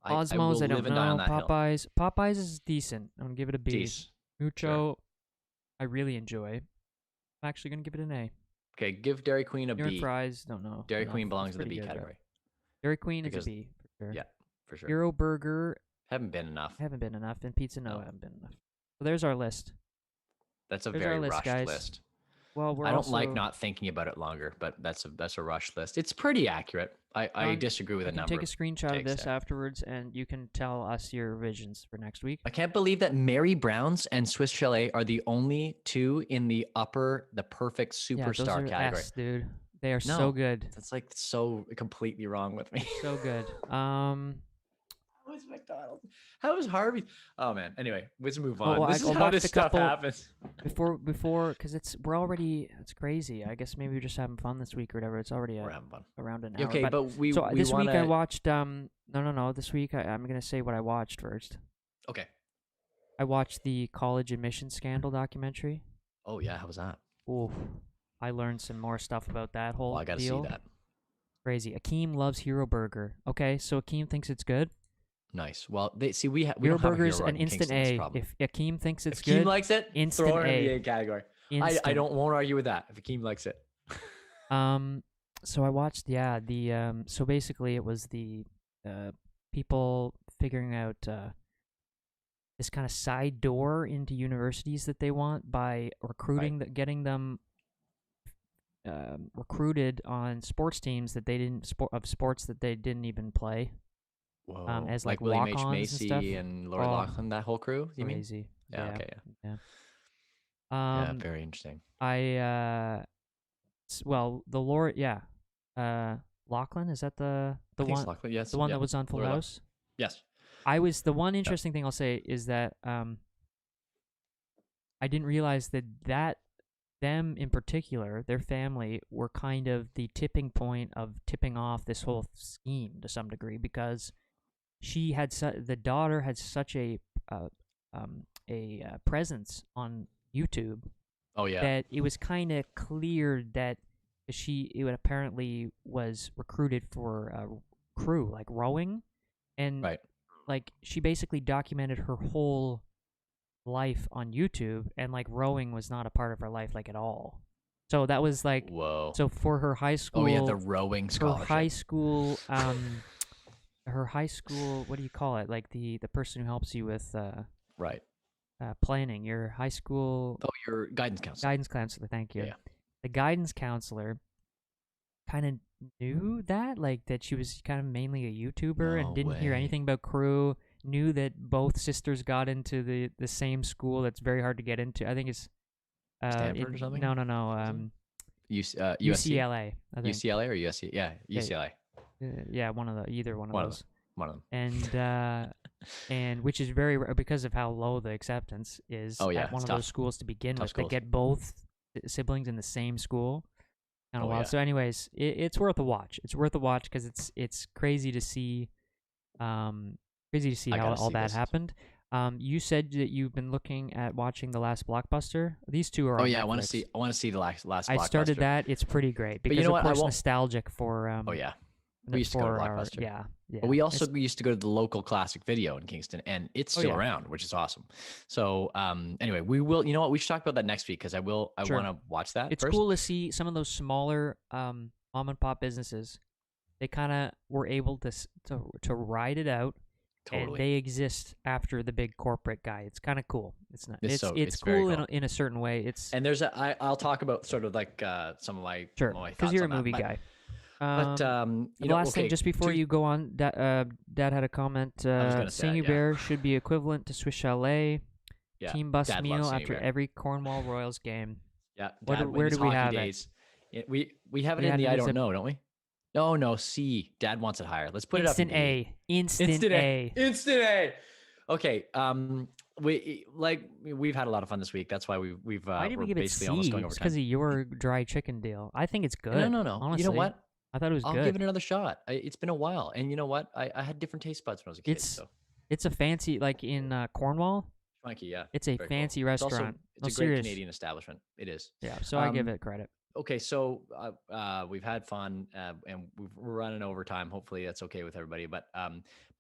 I will Osmos, I don't live and die on know. that hill. Popeyes. Popeyes is decent. I'm gonna give it a B. Jeez. Mucho, I really enjoy. I'm actually gonna give it an A. Okay, give Dairy Queen a New York B. fries, don't know. Dairy enough. Queen It's belongs in the pretty B good, category. Dairy Queen is Because- a B for sure. Yeah, for sure. Hero Burger Haven't been enough. haven't been enough, and Pizza No. haven't been enough. So there's our list. That's a There's very our list, rushed guys. list. Well, we're I don't also, like not thinking about it longer, but that's a rushed list. It's pretty accurate. I disagree with You a can number. take a screenshot of takes this there. afterwards, and you can tell us your revisions for next week. I can't believe that Mary Brown's and Swiss Chalet are the only two in the perfect Yeah, those superstar are category. S, dude. They are No. so good. That's like so completely wrong with me. So good. How is McDonald's? How is Harvey? Oh man. Anyway, let's move Oh, on. well, This I is how watched this a stuff couple- happens. before, because it's crazy. I guess maybe we're just having fun this week or whatever. It's already We're having fun. around an hour. Okay, but we so we this week I wanna- watched no. This week I'm gonna say what I watched first. Okay. I watched the college admissions scandal documentary. Oh yeah, how was that? Oof. I learned some more stuff about that whole Well, I gotta deal. see that. Crazy. Akeem loves Hero Burger. Okay, so Akeem thinks it's good. Nice. Well, we Hero don't have a Burger's Hero an in instant Kingston, that's the A. problem. If Akeem thinks it's If good, Akeem likes it, instant throw it in the A. A category. I instant. won't argue with that. If Akeem likes it. So I watched the so basically it was the people figuring out this kind of side door into universities that they want by recruiting getting them recruited on sports teams that they didn't of sports that they didn't even play. Whoa. As like like William H. walk-ons and Macy stuff? and Lori Oh, Loughlin, that whole crew, you mean? Crazy. Yeah, okay, Yeah. yeah, very interesting. Well, the Lord, Lachlan, is that the I think it's one Loughlin, yes. the one yeah. that was on Full Lori Loughlin. House? Yes. The one interesting thing I'll say is that I didn't realize that them in particular, their family, were kind of the tipping point of tipping off this whole scheme to some degree, because she had the daughter had such a presence on YouTube Oh yeah. that it was kind of clear that apparently was recruited for a crew like rowing, and Right. like she basically documented her whole life on YouTube, and like rowing was not a part of her life like at all. So that was like Whoa. so for her high school. Oh yeah, the rowing her scholarship. high school her high school, what do you call it? Like the person who helps you with Right. planning your high school. Oh, your guidance counselor. Guidance counselor, thank you. Yeah. The guidance counselor kind of knew that, like that she was kind of mainly a YouTuber No and didn't hear way. anything about crew. Knew that both sisters got into the same school that's very hard to get into. I think it's Stanford or something? No. USC? UCLA. I think. UCLA or USC? Yeah, UCLA. Yeah, either one of One of those. One of them. And which is very rare because of how low the acceptance is Oh, yeah, at one it's of tough. those schools to begin Tough with. schools. To get both siblings in the same school, kind of Oh, wild. yeah. So, anyways, it's worth a watch. It's worth a watch because it's crazy to see, I how gotta all see that this. happened. You said that you've been looking at watching The Last Blockbuster. These two are. Oh on yeah, I want to Netflix. see. I want to see the last. I started Blockbuster. that. It's pretty great because you know of what? I course won't- nostalgic for. Oh yeah. We used to go to for our- Blockbuster. yeah. But we also It's- used to go to the local classic video in Kingston, and it's still yeah. around, which is awesome. So anyway, we will. You know what? We should talk about that next week because I will. I Sure. want to watch that. It's first. cool to see some of those smaller mom and pop businesses. They kind of were able to ride it out, and Totally. they exist after the big corporate guy. It's kind of cool. It's not. It's It's very cool cool. in a certain way. It's And there's I'll talk about sort of like some of my sure my because thoughts you're a on that, movie but- guy. But The you know, last okay, thing, just before two- you go on, Dad had a comment. was gonna say that, Singing yeah. Bear should be equivalent to Swiss Chalet. yeah, Team bus Dad meal loves Singing after Bear. every Cornwall Royals game. Yeah, Where Dad do- wins where do we hockey have it? days. We have it We in had the it I as don't a- know, don't we? No, C. Dad wants it higher. Let's put Instant it up. in B. A. Instant A. Instant A. Okay. We've had a lot of fun this week. That's why we've Why did we're we give it basically C? almost going over It's because time. of your dry chicken deal. I think it's good. No. Honestly, You know what? I thought it was I'll good. give it another shot. It's been a while, and you know what? I had different taste buds when I was a kid. It's- So It's a fancy, like in Cornwall. Funky, yeah. It's a Very cool. fancy It's also restaurant. it's a great serious. Canadian establishment. It is. Yeah, so I give it credit. Okay, so we've had fun and we're running over time. Hopefully that's okay with everybody. But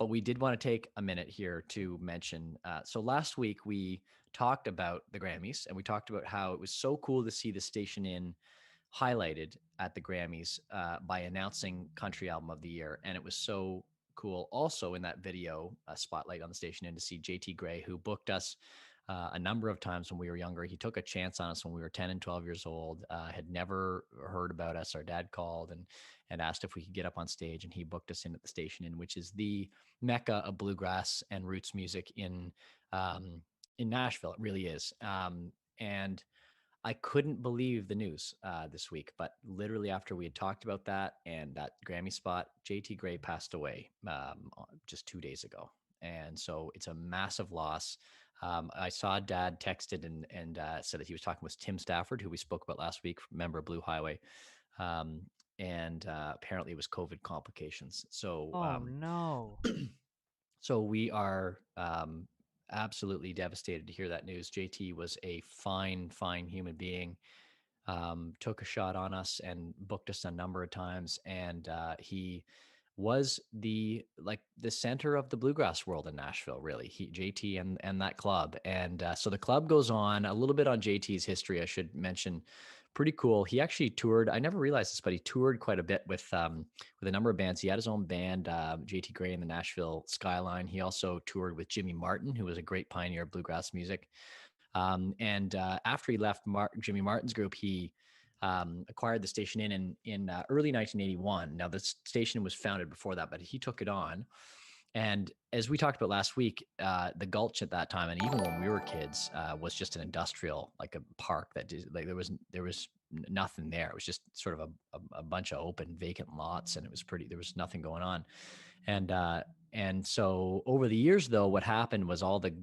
we did want to take a minute here to mention. So last week we talked about the Grammys and we talked about how it was so cool to see the station in highlighted at the Grammys by announcing Country Album of the Year, and it was so cool. Also in that video, spotlight on the station, and to see JT Gray, who booked us a number of times when we were younger. He took a chance on us when we were 10 and 12 years old, had never heard about us. Our dad called and asked if we could get up on stage, and he booked us in at the station in, which is the mecca of bluegrass and roots music in Nashville. It really is. And I couldn't believe the news this week, but literally after we had talked about that and that Grammy spot, JT Gray passed away just 2 days ago. And so it's a massive loss. I saw Dad texted and said that he was talking with Tim Stafford, who we spoke about last week, member of Blue Highway. And apparently it was COVID complications. So, no. so we are absolutely devastated to hear that news. JT was a fine human being. Took a shot on us and booked us a number of times, and he was the center of the bluegrass world in Nashville. Really, JT and that club, and so the club goes on a little bit on JT's history. I should mention, pretty cool. He actually toured. I never realized this, but he toured quite a bit with a number of bands. He had his own band, JT Gray and the Nashville Skyline. He also toured with Jimmy Martin, who was a great pioneer of bluegrass music. And after he left Jimmy Martin's group, he acquired the station in early 1981. Now, the station was founded before that, but he took it on. And as we talked about last week, the Gulch at that time, and even when we were kids, was just an industrial, like a park that like there was nothing there. It was just sort of a bunch of open vacant lots, and it was pretty. There was nothing going on, and so over the years, though, what happened was all the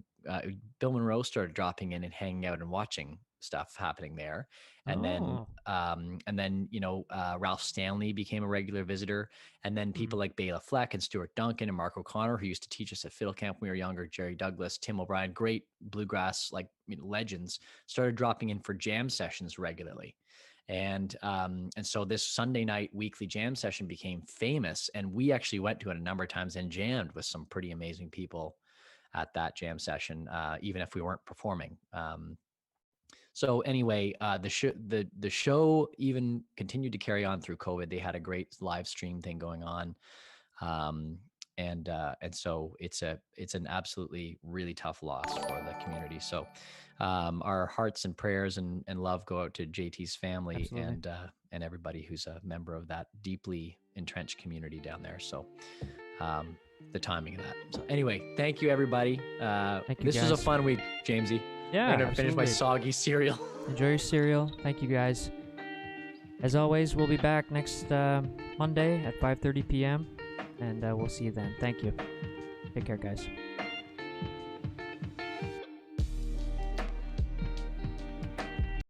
Bill Monroe started dropping in and hanging out and watching stuff happening there. And then, Ralph Stanley became a regular visitor. And then people like Bela Fleck and Stuart Duncan and Mark O'Connor, who used to teach us at Fiddle Camp when we were younger, Jerry Douglas, Tim O'Brien, great bluegrass, legends, started dropping in for jam sessions regularly. And so this Sunday night weekly jam session became famous. And we actually went to it a number of times and jammed with some pretty amazing people at that jam session, even if we weren't performing. So anyway, the show even continued to carry on through COVID. They had a great live stream thing going on, and so it's an absolutely really tough loss for the community. So our hearts and prayers and love go out to JT's family. Absolutely. And everybody who's a member of that deeply entrenched community down there. So the timing of that. So anyway, thank you everybody. This was a fun week, Jamesy. Yeah, I'm gonna finish my soggy cereal. Enjoy your cereal. Thank you guys. As always, we'll be back next Monday at 5:30 p.m. and we'll see you then. Thank you. Take care, guys.